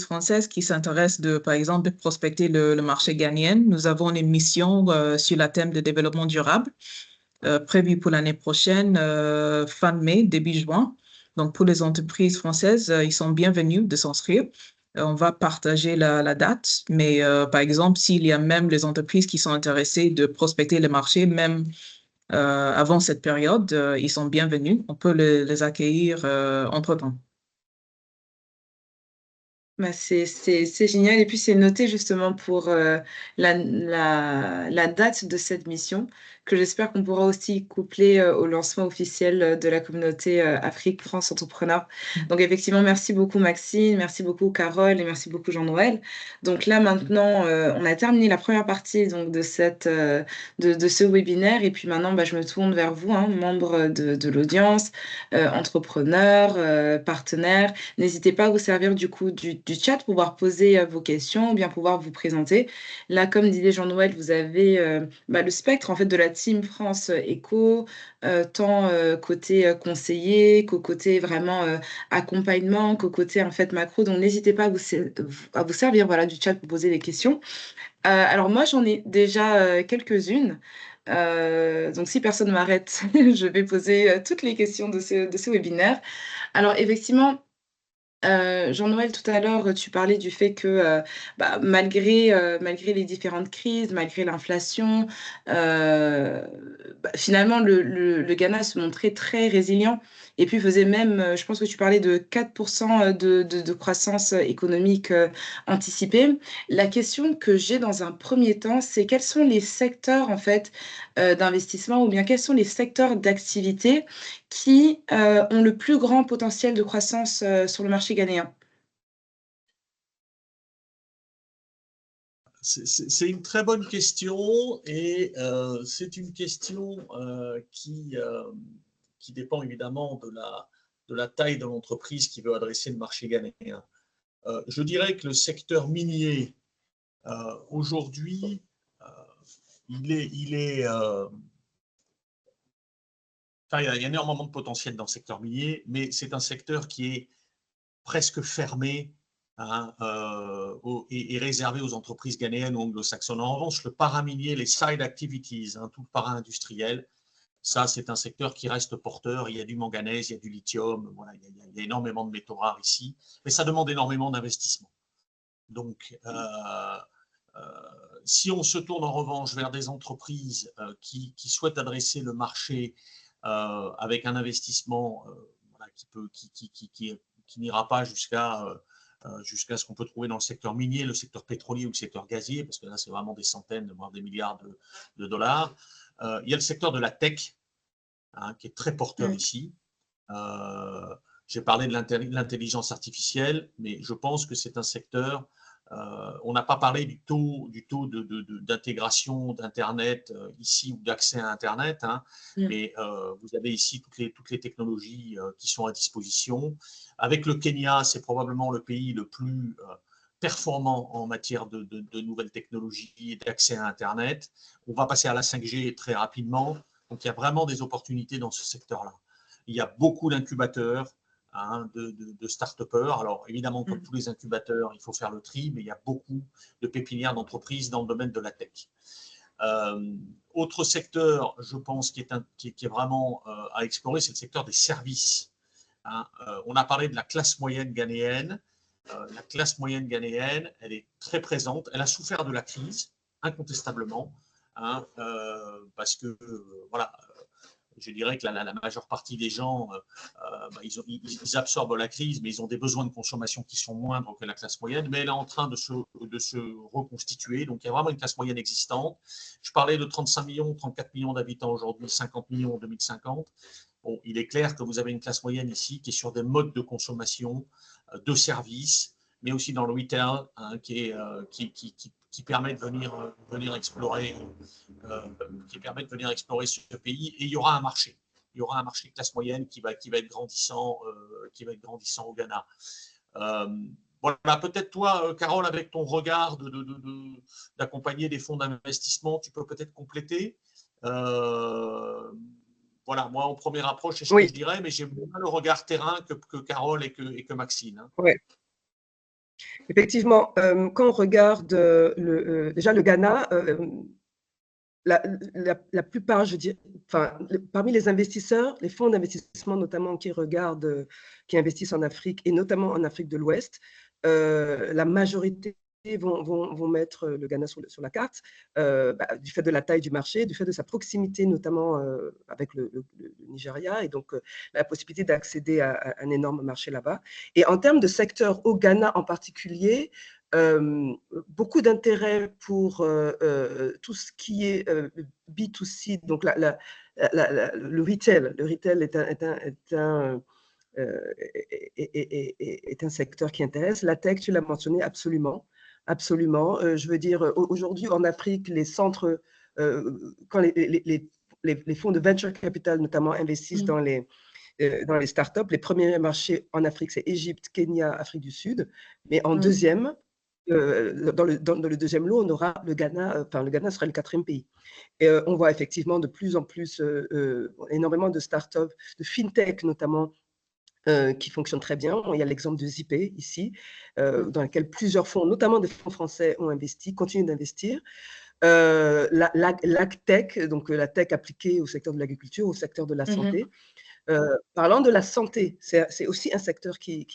françaises qui s'intéressent par exemple, de prospecter le marché ghanéen. Nous avons une mission sur le thème de développement durable prévue pour l'année prochaine, fin mai, début juin. Donc, pour les entreprises françaises, ils sont bienvenus de s'inscrire. on va partager la date, mais par exemple, s'il y a même les entreprises qui sont intéressées de prospecter le marché, même avant cette période, ils sont bienvenus. On peut les accueillir entre-temps. Bah, c'est génial. Et puis, c'est noté justement pour la date de cette mission, que j'espère qu'on pourra aussi coupler au lancement officiel de la communauté Afrique-France Entrepreneur. Donc, effectivement, merci beaucoup Maxine, merci beaucoup Carole et merci beaucoup Jean-Noël. Donc là, maintenant, on a terminé la première partie donc, de ce webinaire. Et puis maintenant, bah, je me tourne vers vous, hein, membres de l'audience, entrepreneurs, partenaires. N'hésitez pas à vous servir du coup du chat pour pouvoir poser vos questions ou bien pouvoir vous présenter. Là, comme disait Jean-Noël, vous avez le spectre en fait de la Team France Eco, tant côté conseiller qu'au côté vraiment accompagnement, qu'au côté en fait macro. Donc n'hésitez pas à vous servir voilà, du chat pour poser des questions. Alors moi, j'en ai déjà quelques-unes. Donc si personne ne m'arrête, je vais poser toutes les questions de ce webinaire. Alors effectivement, Jean-Noël, tout à l'heure, tu parlais du fait que malgré les différentes crises, malgré l'inflation, finalement, le Ghana se montrait très résilient et puis faisait même, je pense que tu parlais de 4% de croissance économique anticipée. La question que j'ai dans un premier temps, c'est quels sont les secteurs en fait d'investissement ou bien quels sont les secteurs d'activité qui ont le plus grand potentiel de croissance sur le marché ghanéen? C'est une très bonne question et c'est une question qui dépend évidemment de la taille de l'entreprise qui veut adresser le marché ghanéen. Je dirais que le secteur minier, aujourd'hui, il y a énormément de potentiel dans le secteur minier, mais c'est un secteur qui est presque fermé hein, et réservé aux entreprises ghanéennes ou anglo-saxonnes. En revanche, le paraminier, les side activities, hein, tout le para-industriel, ça, c'est un secteur qui reste porteur. Il y a du manganèse, il y a du lithium, voilà, il y a énormément de métaux rares ici, mais ça demande énormément d'investissement. Donc, si on se tourne en revanche vers des entreprises qui souhaitent adresser le marché avec un investissement voilà, qui n'ira pas jusqu'à ce qu'on peut trouver dans le secteur minier, le secteur pétrolier ou le secteur gazier, parce que là, c'est vraiment des centaines, voire des milliards de dollars. Il y a le secteur de la tech, hein, qui est très porteur ici. J'ai parlé de l'intelligence artificielle, mais je pense que c'est un secteur. On n'a pas parlé du taux d'intégration d'Internet ici ou d'accès à Internet, hein, mais vous avez ici toutes les technologies qui sont à disposition. Avec le Kenya, c'est probablement le pays le plus performant en matière de nouvelles technologies et d'accès à Internet. On va passer à la 5G très rapidement. Donc, il y a vraiment des opportunités dans ce secteur-là. Il y a beaucoup d'incubateurs, hein, de start-upers. Alors, évidemment, comme tous les incubateurs, il faut faire le tri, mais il y a beaucoup de pépinières d'entreprises dans le domaine de la tech. Autre secteur, je pense, qui est vraiment à explorer, c'est le secteur des services. Hein. On a parlé de la classe moyenne ghanéenne. La classe moyenne ghanéenne, elle est très présente. Elle a souffert de la crise, incontestablement. Hein, parce que voilà, je dirais que la majeure partie des gens, ils absorbent la crise, mais ils ont des besoins de consommation qui sont moindres que la classe moyenne, mais elle est en train de se reconstituer. Donc, il y a vraiment une classe moyenne existante. Je parlais de 35 millions, 34 millions d'habitants aujourd'hui, 50 millions en 2050. Bon, il est clair que vous avez une classe moyenne ici qui est sur des modes de consommation, de services, mais aussi dans le retail, hein, qui permet de venir explorer ce pays. Et il y aura un marché. Il y aura un marché de classe moyenne qui va être grandissant au Ghana. Voilà, peut-être toi, Carole, avec ton regard d'accompagner des fonds d'investissement, tu peux peut-être compléter. Voilà, moi, en première approche, c'est ce que je dirais, mais j'ai moins le regard terrain que Carole et que Maxine. Hein. Oui. Effectivement, quand on regarde déjà le Ghana, la plupart, je dis, parmi les investisseurs, les fonds d'investissement notamment qui investissent en Afrique et notamment en Afrique de l'Ouest, la majorité vont mettre le Ghana sur la carte, du fait de la taille du marché, du fait de sa proximité notamment avec le Nigeria, et donc la possibilité d'accéder à un énorme marché là-bas. Et en termes de secteur au Ghana en particulier, beaucoup d'intérêt pour tout ce qui est B2C, donc le retail. Le retail est un secteur qui intéresse. La tech, tu l'as mentionné, absolument. Absolument. Je veux dire, aujourd'hui, en Afrique, les centres, quand les fonds de venture capital, notamment, investissent dans les startups, les premiers marchés en Afrique, c'est Égypte, Kenya, Afrique du Sud. Mais en deuxième, dans le deuxième lot, on aura le Ghana, le Ghana sera le 4e pays. Et on voit effectivement de plus en plus énormément de startups, de fintech notamment, qui fonctionnent très bien. Il y a l'exemple de Zippé ici, dans lequel plusieurs fonds, notamment des fonds français, ont investi, continuent d'investir. L'agtech, donc la tech appliquée au secteur de l'agriculture, au secteur de la santé. Parlant de la santé, c'est aussi un secteur qui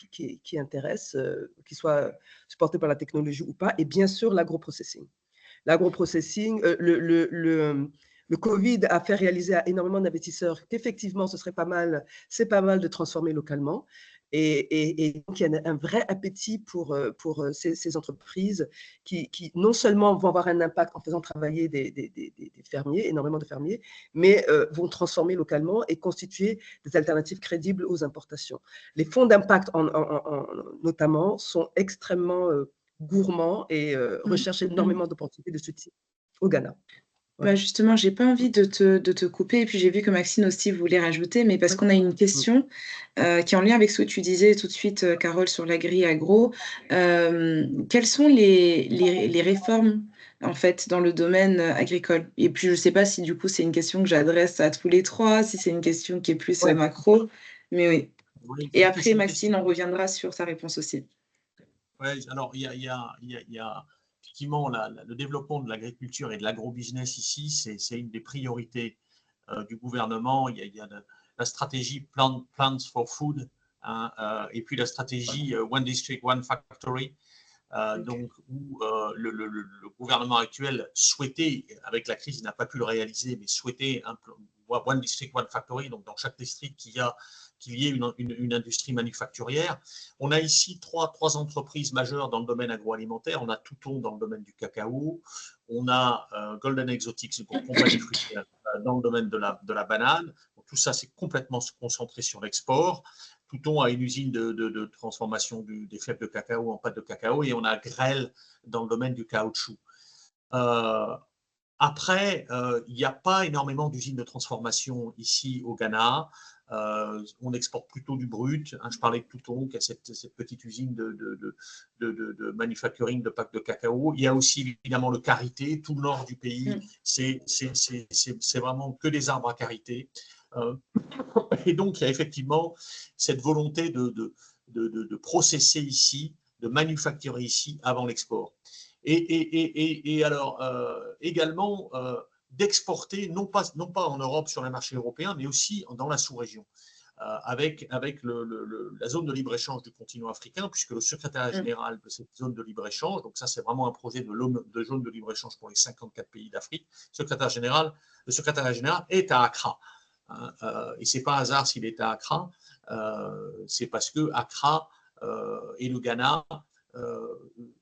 intéresse, qu'il soit supporté par la technologie ou pas, et bien sûr l'agroprocessing. L'agroprocessing, le Covid a fait réaliser à énormément d'investisseurs qu'effectivement, c'est pas mal de transformer localement. Et donc, il y a un vrai appétit pour ces entreprises qui non seulement vont avoir un impact en faisant travailler des fermiers, énormément de fermiers, mais vont transformer localement et constituer des alternatives crédibles aux importations. Les fonds d'impact, notamment, sont extrêmement gourmands et recherchent énormément d'opportunités de ce type au Ghana. Bah justement, j'ai pas envie de te couper, et puis j'ai vu que Maxine aussi voulait rajouter, mais parce qu'on a une question qui est en lien avec ce que tu disais tout de suite, Carole, sur l'agri-agro. Quelles sont les réformes, en fait, dans le domaine agricole? Et puis, je sais pas si, du coup, c'est une question que j'adresse à tous les trois, si c'est une question qui est plus macro, mais oui. Oui, Et après, c'est une Maxine, question. on reviendra sur sa réponse aussi. Ouais, alors il y a effectivement le développement de l'agriculture et de l'agrobusiness ici, c'est une des priorités du gouvernement. Il y a la stratégie Plants for Food, hein, et puis la stratégie One District, One Factory, donc où le gouvernement actuel souhaitait, avec la crise, il n'a pas pu le réaliser, mais souhaitait un One District, One Factory, donc dans chaque district qu'il y ait une industrie manufacturière. On a ici trois entreprises majeures dans le domaine agroalimentaire. On a Touton dans le domaine du cacao, on a Golden Exotics, une compagnie fruitière dans le domaine de la banane. Donc, tout ça, c'est complètement concentré sur l'export. Touton a une usine de transformation des fèves de cacao en pâte de cacao, et on a Grelle dans le domaine du caoutchouc. Après, il n'y a pas énormément d'usines de transformation ici au Ghana. On exporte plutôt du brut. Hein, je parlais de Touton, qui a cette petite usine de manufacturing de pâte de cacao. Il y a aussi évidemment le karité. Tout le nord du pays, c'est vraiment que des arbres à karité. Et donc, il y a effectivement cette volonté de processer ici, de manufacturer ici avant l'export. Et alors, également, d'exporter, non pas en Europe sur les marchés européens, mais aussi dans la sous-région, avec la zone de libre-échange du continent africain, puisque le secrétariat général de cette zone de libre-échange, donc ça c'est vraiment un projet de zone de libre-échange pour les 54 pays d'Afrique, le secrétariat général est à Accra. Et ce n'est pas un hasard s'il est à Accra, c'est parce que Accra et le Ghana,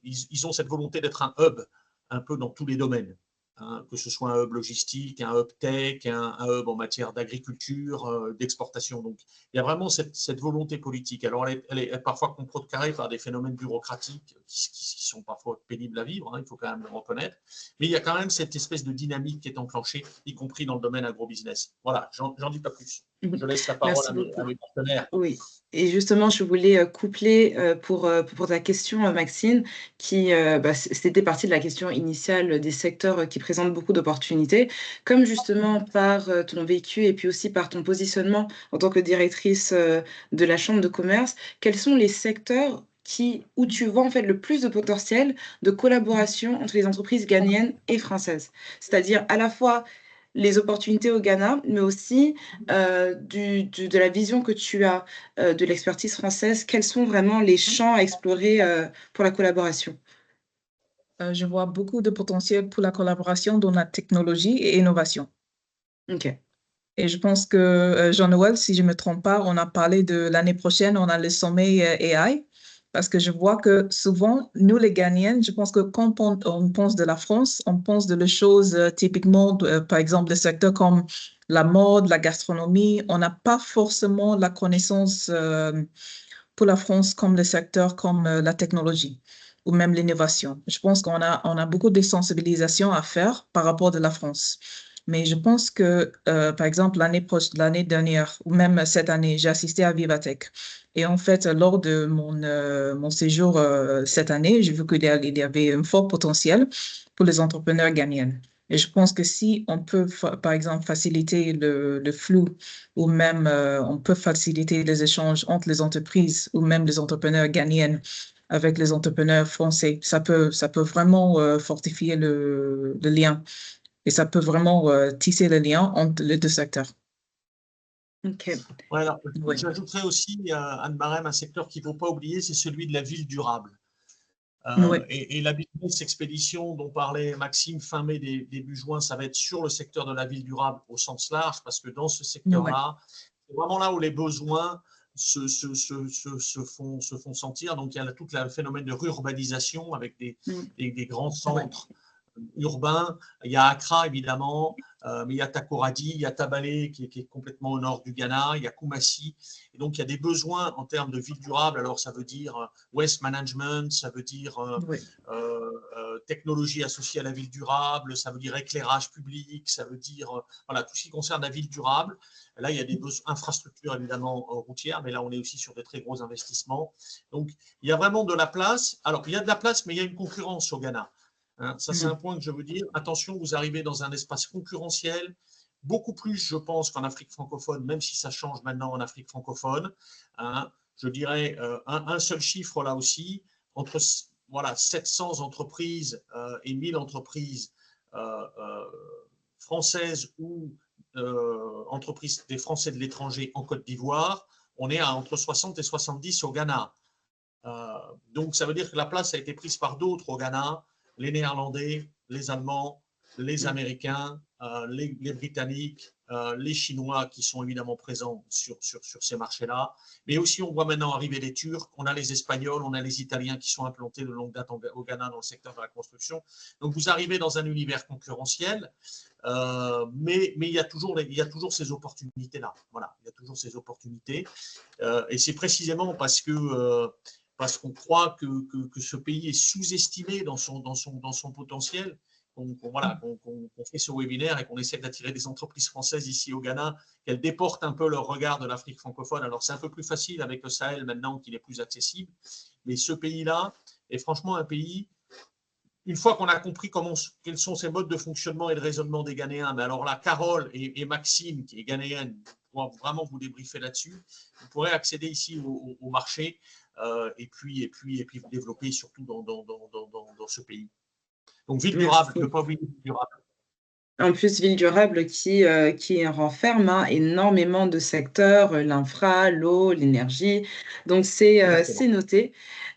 ils ont cette volonté d'être un hub un peu dans tous les domaines, hein, que ce soit un hub logistique, un hub tech, un hub en matière d'agriculture, d'exportation. Donc, il y a vraiment cette volonté politique. Alors, elle est parfois contrecarrée par des phénomènes bureaucratiques qui sont parfois pénibles à vivre, hein, il faut quand même le reconnaître. Mais il y a quand même cette espèce de dynamique qui est enclenchée, y compris dans le domaine agrobusiness. Voilà, j'en dis pas plus. Je laisse la parole à mes partenaires. Oui, et justement, je voulais coupler pour ta question, Maxine, qui c'était partie de la question initiale des secteurs qui présentent beaucoup d'opportunités. Comme justement par ton vécu et puis aussi par ton positionnement en tant que directrice de la Chambre de commerce, quels sont les secteurs où tu vois en fait le plus de potentiel de collaboration entre les entreprises ghanéennes et françaises? C'est-à-dire à la fois les opportunités au Ghana, mais aussi de la vision que tu as de l'expertise française. Quels sont vraiment les champs à explorer pour la collaboration? Je vois beaucoup de potentiel pour la collaboration dans la technologie et innovation. OK. Et je pense que, Jean-Noël, si je ne me trompe pas, on a parlé de l'année prochaine, on a le sommet AI, parce que je vois que souvent, nous les Ghanéens, je pense que quand on pense de la France, on pense de les choses typiquement, par exemple, des secteurs comme la mode, la gastronomie. On n'a pas forcément la connaissance pour la France comme des secteurs comme la technologie ou même l'innovation. Je pense on a beaucoup de sensibilisation à faire par rapport de la France. Mais je pense que, par exemple, l'année dernière ou même cette année, j'ai assisté à Vivatech. Et en fait, lors de mon séjour cette année, j'ai vu qu'il y avait un fort potentiel pour les entrepreneurs ghanéens. Et je pense que si on peut, par exemple, faciliter le flux ou même on peut faciliter les échanges entre les entreprises ou même les entrepreneurs ghanéens avec les entrepreneurs français, ça peut vraiment fortifier le lien. Et ça peut vraiment tisser le lien entre les deux secteurs. OK. Voilà. Oui. J'ajouterais aussi, Anne Marem, un secteur qu'il ne faut pas oublier, c'est celui de la ville durable. Oui. Et la business expédition dont parlait Maxime fin mai, début juin, ça va être sur le secteur de la ville durable au sens large, parce que dans ce secteur-là, c'est vraiment là où les besoins se font sentir. Donc, il y a tout le phénomène de rurbanisation avec des grands centres urbains. Il y a Accra, évidemment, mais il y a Takoradi, il y a Tabalé qui est complètement au nord du Ghana, il y a Koumassi. Et donc, il y a des besoins en termes de ville durable. Alors, ça veut dire waste management, ça veut dire technologie associée à la ville durable, ça veut dire éclairage public, ça veut dire voilà, tout ce qui concerne la ville durable. Là, il y a des infrastructures évidemment routières, mais là, on est aussi sur des très gros investissements. Donc, il y a vraiment de la place. Alors, il y a de la place, mais il y a une concurrence au Ghana. Hein, ça, c'est un point que je veux dire. Attention, vous arrivez dans un espace concurrentiel, beaucoup plus, je pense, qu'en Afrique francophone, même si ça change maintenant en Afrique francophone. Hein, je dirais un seul chiffre là aussi, entre 700 entreprises et 1000 entreprises françaises ou entreprises des Français de l'étranger en Côte d'Ivoire, on est à entre 60 et 70 au Ghana. Donc, ça veut dire que la place a été prise par d'autres au Ghana, les Néerlandais, les Allemands, les Américains, les Britanniques, les Chinois qui sont évidemment présents sur ces marchés-là. Mais aussi, on voit maintenant arriver les Turcs, on a les Espagnols, on a les Italiens qui sont implantés de longue date au Ghana dans le secteur de la construction. Donc, vous arrivez dans un univers concurrentiel, mais il y a toujours ces opportunités-là. Voilà, il y a toujours ces opportunités. Et c'est précisément parce qu'on croit que ce pays est sous-estimé dans son potentiel, qu'on fait ce webinaire et qu'on essaie d'attirer des entreprises françaises ici au Ghana, qu'elles déportent un peu leur regard de l'Afrique francophone. Alors, c'est un peu plus facile avec le Sahel maintenant qu'il est plus accessible, mais ce pays-là est franchement un pays, une fois qu'on a compris quels sont ces modes de fonctionnement et de raisonnement des Ghanéens, mais alors là, Carole et Maxime, qui est ghanéenne, pourront vraiment vous débriefer là-dessus. Vous pourrez accéder ici au marché et puis vous développer surtout dans ce pays. Donc, ville durable, ne pas oublier ville durable. En plus, ville durable qui renferme énormément de secteurs, l'infra, l'eau, l'énergie. Donc, c'est noté.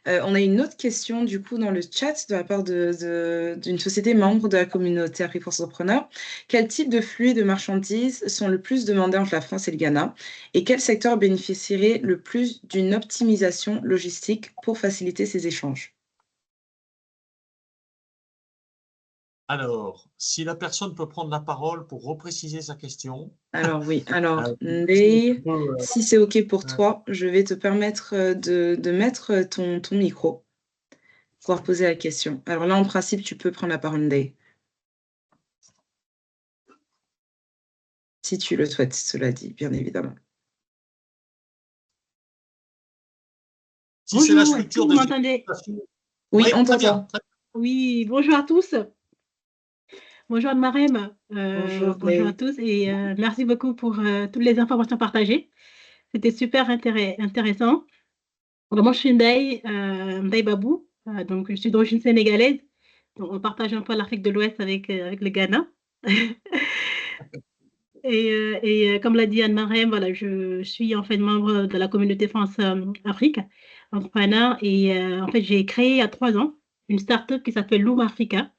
On a une autre question du coup dans le chat de la part d'une société membre de la communauté Afrique Entrepreneurs. Quel type de flux de marchandises sont le plus demandés entre la France et le Ghana? Et quel secteur bénéficierait le plus d'une optimisation logistique pour faciliter ces échanges? Alors, si la personne peut prendre la parole pour repréciser sa question. Alors oui, si c'est OK pour toi, je vais te permettre de mettre ton micro pour pouvoir poser la question. Alors là, en principe, tu peux prendre la parole, Ndeye. Si tu le souhaites, cela dit, bien évidemment. Si c'est la structure vous m'entendez? Oui, on t'entend. Oui, bonjour à tous. Bonjour Anne-Marem. Bonjour à tous et merci beaucoup pour toutes les informations partagées. C'était super intéressant. Alors, moi, je suis Ndeye Babou, donc je suis d'origine sénégalaise. Donc, on partage un peu l'Afrique de l'Ouest avec le Ghana. Comme l'a dit Anne-Marème, voilà, je suis en fait membre de la communauté France-Afrique, entrepreneur. En fait, j'ai créé il y a 3 ans une start-up qui s'appelle Loom Africa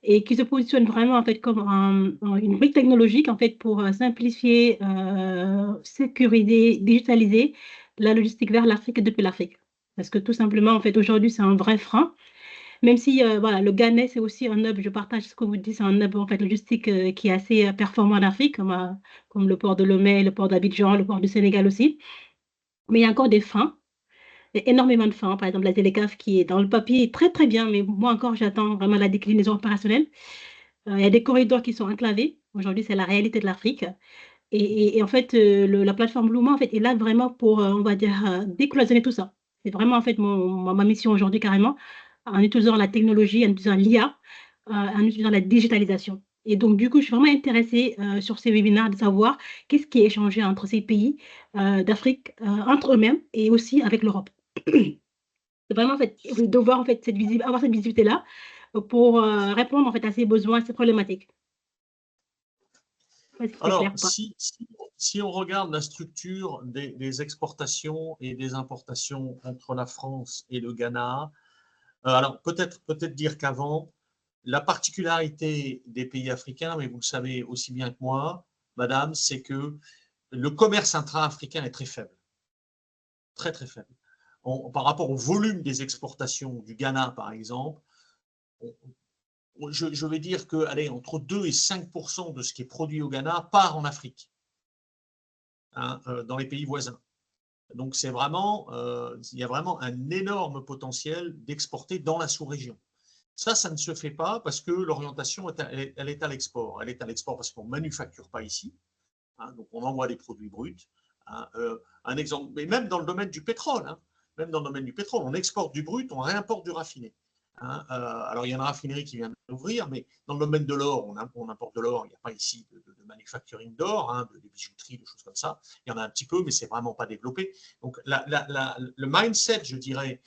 et qui se positionne vraiment en fait comme une brique technologique en fait pour simplifier, sécuriser, digitaliser la logistique vers l'Afrique et depuis l'Afrique. Parce que tout simplement, en fait, aujourd'hui, c'est un vrai frein. Même si voilà, le Ghana, c'est aussi un hub, je partage ce que vous dites, c'est un hub en fait, logistique qui est assez performant en Afrique, comme le port de Lomé, le port d'Abidjan, le port du Sénégal aussi. Mais il y a encore des freins, il y a énormément de freins. Par exemple, la télécaf qui est dans le papier est très très bien, mais moi encore, j'attends vraiment la déclinaison opérationnelle. Il y a des corridors qui sont enclavés. Aujourd'hui, c'est la réalité de l'Afrique. En fait, la plateforme Luma en fait, est là vraiment pour, on va dire, décloisonner tout ça. C'est vraiment en fait ma mission aujourd'hui carrément, en utilisant la technologie, en utilisant l'IA, en utilisant la digitalisation. Et donc, du coup, je suis vraiment intéressée sur ces webinaires de savoir qu'est-ce qui est échangé entre ces pays d'Afrique, entre eux-mêmes et aussi avec l'Europe. C'est vraiment en fait, de voir en fait, avoir cette visibilité-là pour répondre en fait, à ces besoins, à ces problématiques. Alors, si on regarde la structure des exportations et des importations entre la France et le Ghana, alors peut-être dire qu'avant, la particularité des pays africains, mais vous le savez aussi bien que moi, madame, c'est que le commerce intra-africain est très faible. Très, très faible. Par rapport au volume des exportations du Ghana, par exemple, je vais dire que, allez, entre 2 et 5% de ce qui est produit au Ghana part en Afrique, hein, dans les pays voisins. Donc, c'est vraiment, il y a vraiment un énorme potentiel d'exporter dans la sous-région. Ça ne se fait pas parce que l'orientation, elle est à l'export. Elle est à l'export parce qu'on ne manufacture pas ici, hein, donc on envoie des produits bruts. Hein, un exemple, mais même dans le domaine du pétrole, hein, même dans le domaine du pétrole, on exporte du brut, on réimporte du raffiné. Hein, alors, il y a une raffinerie qui vient d'ouvrir, mais dans le domaine de l'or, on importe de l'or. Il n'y a pas ici de manufacturing d'or, hein, de bijouterie, de choses comme ça. Il y en a un petit peu, mais ce n'est vraiment pas développé. Donc, le mindset, je dirais,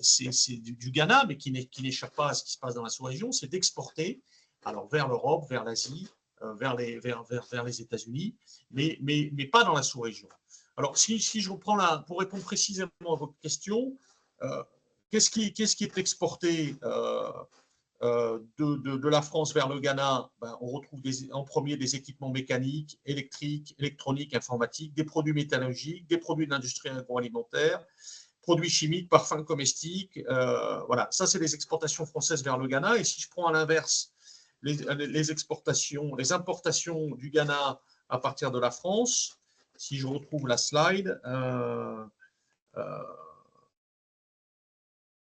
c'est du Ghana, mais qui n'échappe pas à ce qui se passe dans la sous-région, c'est d'exporter alors vers l'Europe, vers l'Asie, vers les États-Unis, mais pas dans la sous-région. Alors, si je reprends pour répondre précisément à votre question, qu'est-ce qui est exporté de la France vers le Ghana? On retrouve en premier des équipements mécaniques, électriques, électroniques, informatiques, des produits métallurgiques, des produits de l'industrie agroalimentaire, produits chimiques, parfums comestiques. Voilà, ça, c'est les exportations françaises vers le Ghana. Et si je prends à l'inverse les importations du Ghana à partir de la France, si je retrouve la slide,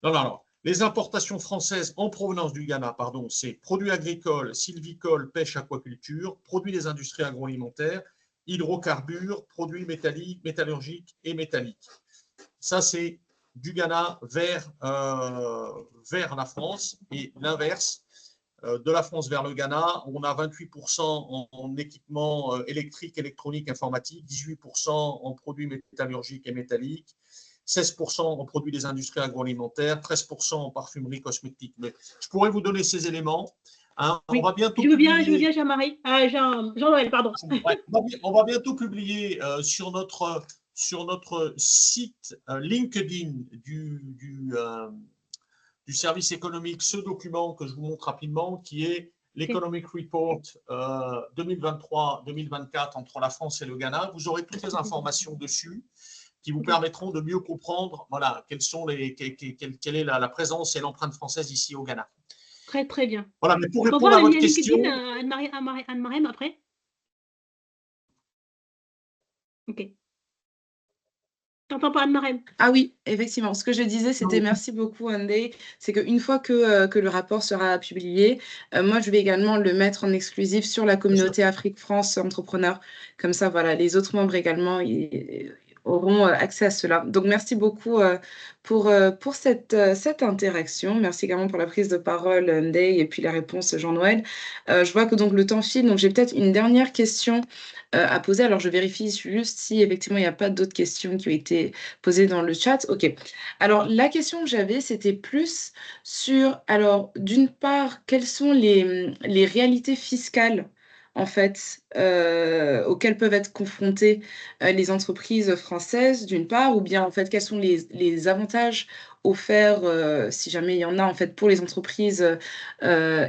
non. Les importations françaises en provenance du Ghana, pardon, c'est produits agricoles, sylvicoles, pêche, aquaculture, produits des industries agroalimentaires, hydrocarbures, produits métallurgiques et métalliques. Ça, c'est du Ghana vers la France, et l'inverse, de la France vers le Ghana, on a 28% en équipements électriques, électroniques, informatiques, 18% en produits métallurgiques et métalliques, 16% en produits des industries agroalimentaires, 13% en parfumerie cosmétique. Mais je pourrais vous donner ces éléments. Hein. Oui. On va bientôt je veux bien, Jean-Marie. Jean-Noël, pardon. Ouais, on va bientôt publier sur notre site LinkedIn du service économique ce document que je vous montre rapidement, qui est l'Economic Report 2023-2024 entre la France et le Ghana. Vous aurez toutes les informations dessus qui vous permettront de mieux comprendre voilà, quelle est la présence et l'empreinte française ici au Ghana. Très, très bien. Voilà, mais pour répondre à votre question… Anne-Marème après. Ok. T'entends pas, Anne-Marème? Ah oui, effectivement. Ce que je disais, c'était merci beaucoup, Andé. C'est qu'une fois que le rapport sera publié, moi, je vais également le mettre en exclusif sur la communauté Afrique-France Entrepreneurs. Comme ça, voilà, les autres membres également auront accès à cela. Donc, merci beaucoup pour cette interaction. Merci également pour la prise de parole, Andé, et puis la réponse, Jean-Noël. Je vois que donc le temps file, donc j'ai peut-être une dernière question à poser. Alors, je vérifie juste si effectivement il n'y a pas d'autres questions qui ont été posées dans le chat. OK. Alors, la question que j'avais, c'était plus sur, alors, d'une part, quelles sont les réalités fiscales en fait, auxquels peuvent être confrontées les entreprises françaises, d'une part, ou bien, en fait, quels sont les avantages offerts, si jamais il y en a, en fait, pour les entreprises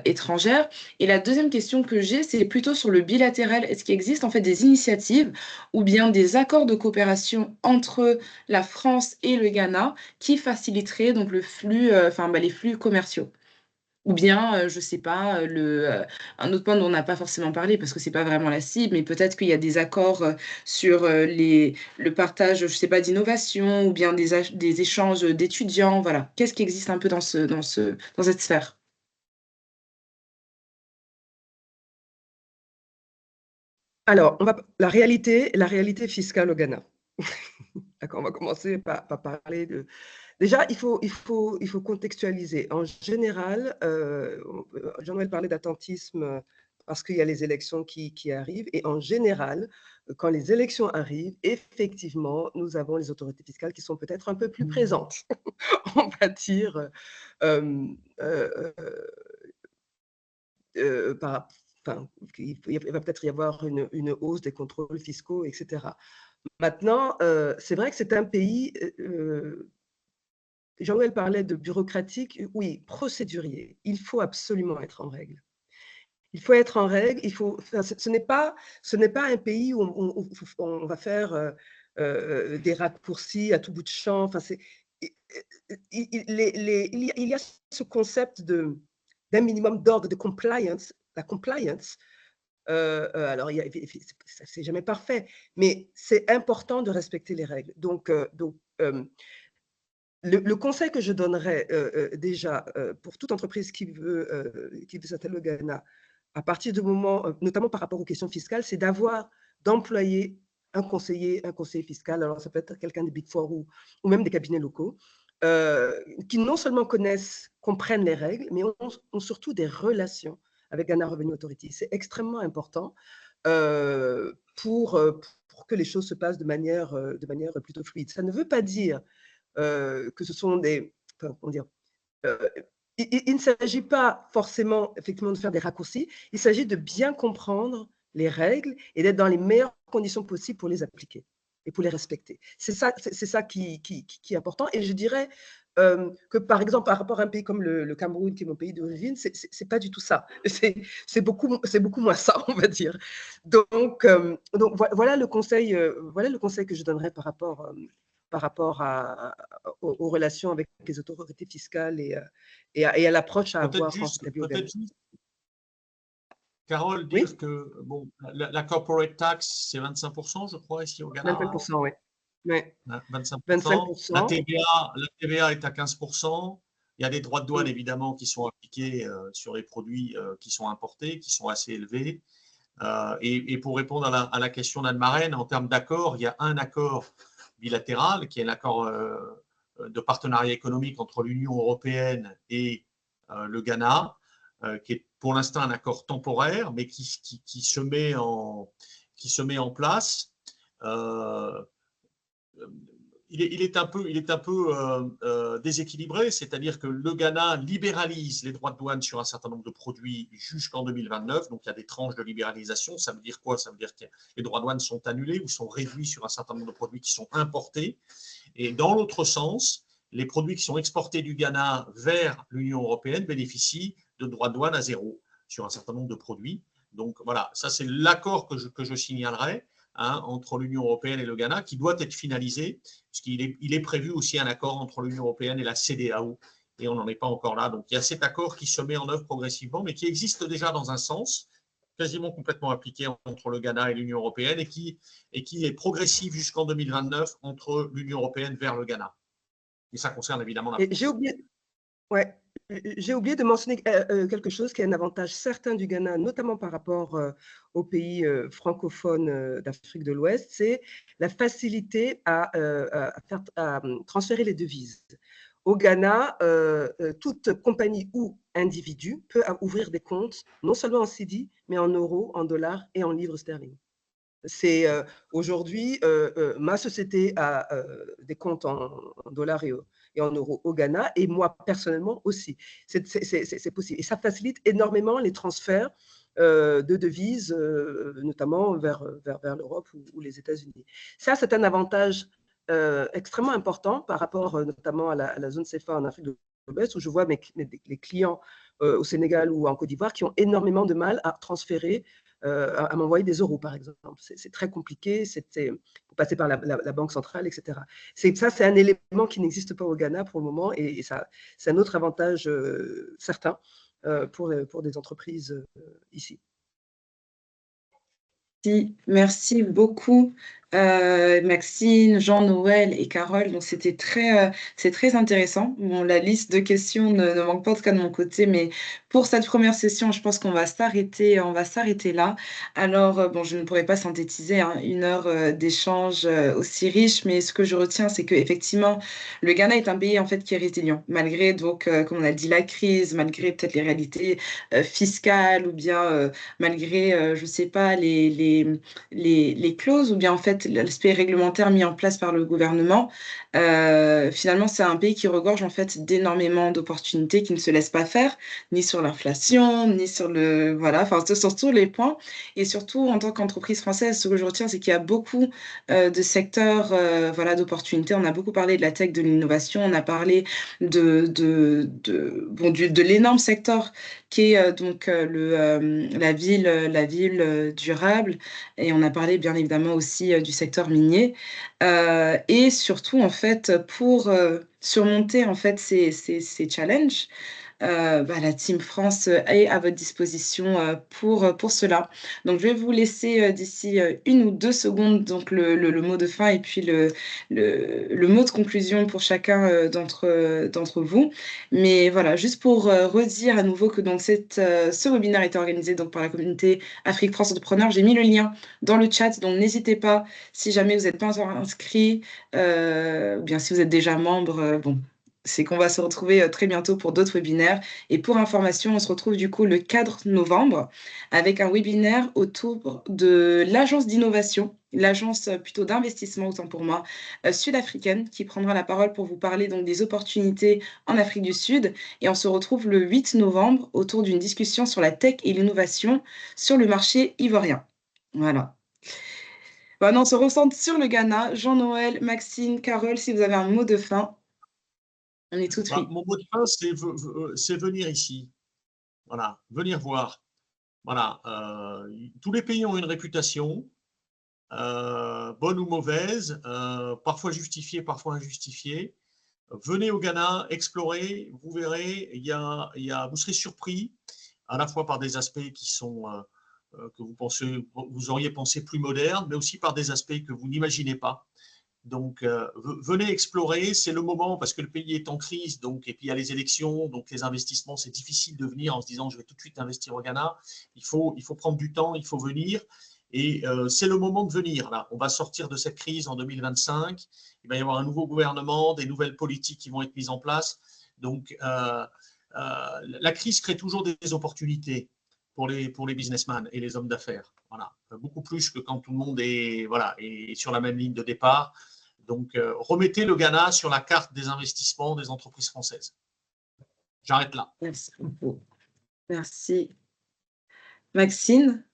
étrangères? Et la deuxième question que j'ai, c'est plutôt sur le bilatéral. Est-ce qu'il existe, en fait, des initiatives ou bien des accords de coopération entre la France et le Ghana qui faciliteraient donc le flux, les flux commerciaux? Ou bien, je sais pas, un autre point dont on n'a pas forcément parlé parce que c'est pas vraiment la cible, mais peut-être qu'il y a des accords, sur, le partage, je sais pas, d'innovation ou bien des échanges, d'étudiants, voilà. Qu'est-ce qui existe un peu dans cette sphère? Alors, la réalité fiscale au Ghana. D'accord, on va commencer par parler de. Déjà, il faut contextualiser. En général, Jean-Noël parlait d'attentisme parce qu'il y a les élections qui arrivent. Et en général, quand les élections arrivent, effectivement, nous avons les autorités fiscales qui sont peut-être un peu plus présentes, on va dire, euh, euh, par, enfin, il va peut-être y avoir une hausse des contrôles fiscaux, etc. Maintenant, c'est vrai que c'est un pays, Jean-Noël parlait de bureaucratique, oui, procédurier. Il faut absolument être en règle. Il faut être en règle. Ce n'est pas un pays où on va faire des raccourcis à tout bout de champ. Enfin, il y a ce concept d'un minimum d'ordre, de compliance. La compliance, alors, c'est jamais parfait, mais c'est important de respecter les règles. Donc, le conseil que je donnerais déjà pour toute entreprise qui veut s'installer au Ghana, à partir du moment, notamment par rapport aux questions fiscales, c'est d'employer un conseiller fiscal. Alors, ça peut être quelqu'un des Big Four ou même des cabinets locaux, qui non seulement comprennent les règles, mais ont surtout des relations avec Ghana Revenue Authority. C'est extrêmement important pour que les choses se passent de manière plutôt fluide. Ça ne veut pas dire que ce sont comment dire, il ne s'agit pas forcément effectivement de faire des raccourcis, il s'agit de bien comprendre les règles et d'être dans les meilleures conditions possibles pour les appliquer et pour les respecter. C'est ça qui est important. Et je dirais que par exemple, par rapport à un pays comme le Cameroun, qui est mon pays d'origine, c'est pas du tout ça. C'est beaucoup moins ça, on va dire. Donc voilà le conseil que je donnerais par rapport aux relations avec les autorités fiscales et à l'approche à avoir quand on s'établit au Ghana. Carole, Oui, dire que bon, la corporate tax, c'est 25%, je crois, ici au Ghana. 25%, oui. Ouais. 25%. 25%. La TVA est à 15%. Il y a des droits de douane, évidemment, qui sont appliqués sur les produits qui sont importés, qui sont assez élevés. Et pour répondre à la question d'Anne-Marraine, en termes d'accord, il y a un accord bilatéral qui est l'accord de partenariat économique entre l'Union européenne et le Ghana, qui est pour l'instant un accord temporaire, mais qui se met en place. Il est un peu déséquilibré, c'est-à-dire que le Ghana libéralise les droits de douane sur un certain nombre de produits jusqu'en 2029, donc il y a des tranches de libéralisation. Ça veut dire quoi? Ça veut dire que les droits de douane sont annulés ou sont réduits sur un certain nombre de produits qui sont importés. Et dans l'autre sens, les produits qui sont exportés du Ghana vers l'Union européenne bénéficient de droits de douane à zéro sur un certain nombre de produits. Donc voilà, ça c'est l'accord que je signalerai. Entre l'Union européenne et le Ghana, qui doit être finalisé, parce qu'il est prévu aussi un accord entre l'Union européenne et la CEDEAO, et on n'en est pas encore là. Donc il y a cet accord qui se met en œuvre progressivement, mais qui existe déjà dans un sens, quasiment complètement appliqué entre le Ghana et l'Union européenne, et qui est progressif jusqu'en 2029 entre l'Union européenne vers le Ghana. Et ça concerne évidemment la France. J'ai oublié de mentionner quelque chose qui est un avantage certain du Ghana, notamment par rapport aux pays francophones d'Afrique de l'Ouest, c'est la facilité à transférer les devises. Au Ghana, toute compagnie ou individu peut ouvrir des comptes, non seulement en cedi, mais en euros, en dollars et en livres sterling. C'est aujourd'hui, ma société a des comptes en dollars et en euros au Ghana, et moi personnellement aussi. C'est possible. Et ça facilite énormément les transferts de devises, notamment vers l'Europe ou les États-Unis. Ça, c'est un avantage extrêmement important par rapport notamment à la zone CFA en Afrique de l'Ouest, où je vois les clients au Sénégal ou en Côte d'Ivoire qui ont énormément de mal à transférer, à m'envoyer des euros, par exemple. C'est très compliqué, pour passer par la banque centrale, etc. Ça, c'est un élément qui n'existe pas au Ghana pour le moment, et ça, c'est un autre avantage certain pour des entreprises ici. Merci beaucoup, Maxine, Jean-Noël et Carole. Donc, c'est très intéressant. Bon, la liste de questions ne manque pas, en tout cas de mon côté, mais pour cette première session, je pense qu'on va s'arrêter là. Alors, bon, je ne pourrais pas synthétiser une heure d'échange aussi riche, mais ce que je retiens, c'est qu'effectivement, le Ghana est un pays en fait qui est résilient, malgré donc, comme on a dit, la crise, malgré peut-être les réalités fiscales ou bien malgré, je ne sais pas, les clauses ou bien en fait l'aspect réglementaire mis en place par le gouvernement. Finalement, c'est un pays qui regorge en fait d'énormément d'opportunités qui ne se laissent pas faire, ni sur l'inflation, ni sur le... Voilà, enfin, sur tous les points. Et surtout, en tant qu'entreprise française, ce que je retiens, c'est qu'il y a beaucoup de secteurs voilà, d'opportunités. On a beaucoup parlé de la tech, de l'innovation, on a parlé de l'énorme secteur qui est donc la ville durable. Et on a parlé bien évidemment aussi du secteur minier. Et surtout, en fait, pour surmonter en fait, ces challenges, la Team France est à votre disposition pour cela. Donc, je vais vous laisser d'ici 1 ou 2 secondes donc le mot de fin et puis le mot de conclusion pour chacun d'entre vous. Mais voilà, juste pour redire à nouveau que donc, ce webinaire a été organisé donc, par la communauté Afrique France Entrepreneur. J'ai mis le lien dans le chat, donc n'hésitez pas, si jamais vous n'êtes pas encore inscrit, ou bien si vous êtes déjà membre, bon, c'est qu'on va se retrouver très bientôt pour d'autres webinaires. Et pour information, on se retrouve du coup le 4 novembre avec un webinaire autour de l'agence d'innovation, l'agence plutôt d'investissement, autant pour moi, sud-africaine, qui prendra la parole pour vous parler donc des opportunités en Afrique du Sud. Et on se retrouve le 8 novembre autour d'une discussion sur la tech et l'innovation sur le marché ivoirien. Voilà. Bon, on se ressent sur le Ghana. Jean-Noël, Maxine, Carole, si vous avez un mot de fin. On est tout de suite. Mon mot de fin, c'est venir ici. Voilà, venir voir. Voilà, tous les pays ont une réputation, bonne ou mauvaise, parfois justifiée, parfois injustifiée. Venez au Ghana, explorez, vous verrez, vous serez surpris à la fois par des aspects qui sont que vous auriez pensé plus modernes, mais aussi par des aspects que vous n'imaginez pas. Donc, venez explorer, c'est le moment parce que le pays est en crise, donc, et puis il y a les élections, donc les investissements, c'est difficile de venir en se disant je vais tout de suite investir au Ghana. Il faut prendre du temps, il faut venir. Et c'est le moment de venir. Là, on va sortir de cette crise en 2025. Il va y avoir un nouveau gouvernement, des nouvelles politiques qui vont être mises en place. Donc, la crise crée toujours des opportunités pour les businessmen et les hommes d'affaires. Voilà. Beaucoup plus que quand tout le monde est sur la même ligne de départ. Donc, remettez le Ghana sur la carte des investissements des entreprises françaises. J'arrête là. Merci beaucoup. Merci. Maxine?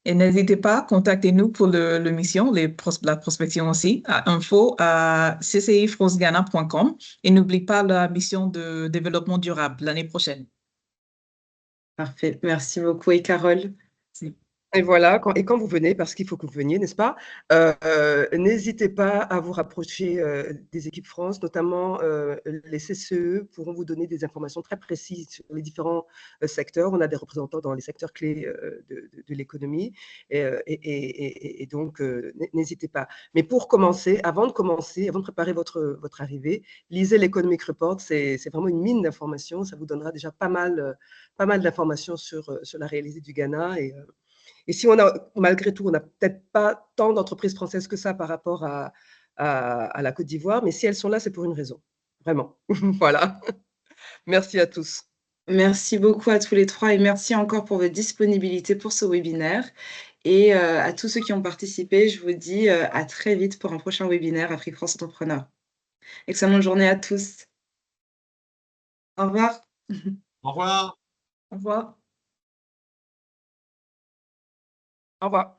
Et n'hésitez pas, contactez-nous pour le mission, la prospection aussi, à info@ccifranceghana.com. Et n'oubliez pas la mission de développement durable l'année prochaine. Parfait. Merci beaucoup. Et Carole? Et voilà, quand vous venez, parce qu'il faut que vous veniez, n'est-ce pas, n'hésitez pas à vous rapprocher des équipes France, notamment les CCE pourront vous donner des informations très précises sur les différents secteurs. On a des représentants dans les secteurs clés de l'économie, et donc n'hésitez pas. Mais pour commencer, avant de préparer votre arrivée, lisez l'Economic Report, c'est vraiment une mine d'informations, ça vous donnera déjà pas mal d'informations sur la réalité du Ghana. Et si malgré tout, on n'a peut-être pas tant d'entreprises françaises que ça par rapport à la Côte d'Ivoire, mais si elles sont là, c'est pour une raison. Vraiment. Voilà. Merci à tous. Merci beaucoup à tous les trois et merci encore pour votre disponibilité pour ce webinaire. Et à tous ceux qui ont participé, je vous dis à très vite pour un prochain webinaire Afrique France Entrepreneur. Excellente journée à tous. Au revoir. Au revoir. Au revoir. Au revoir.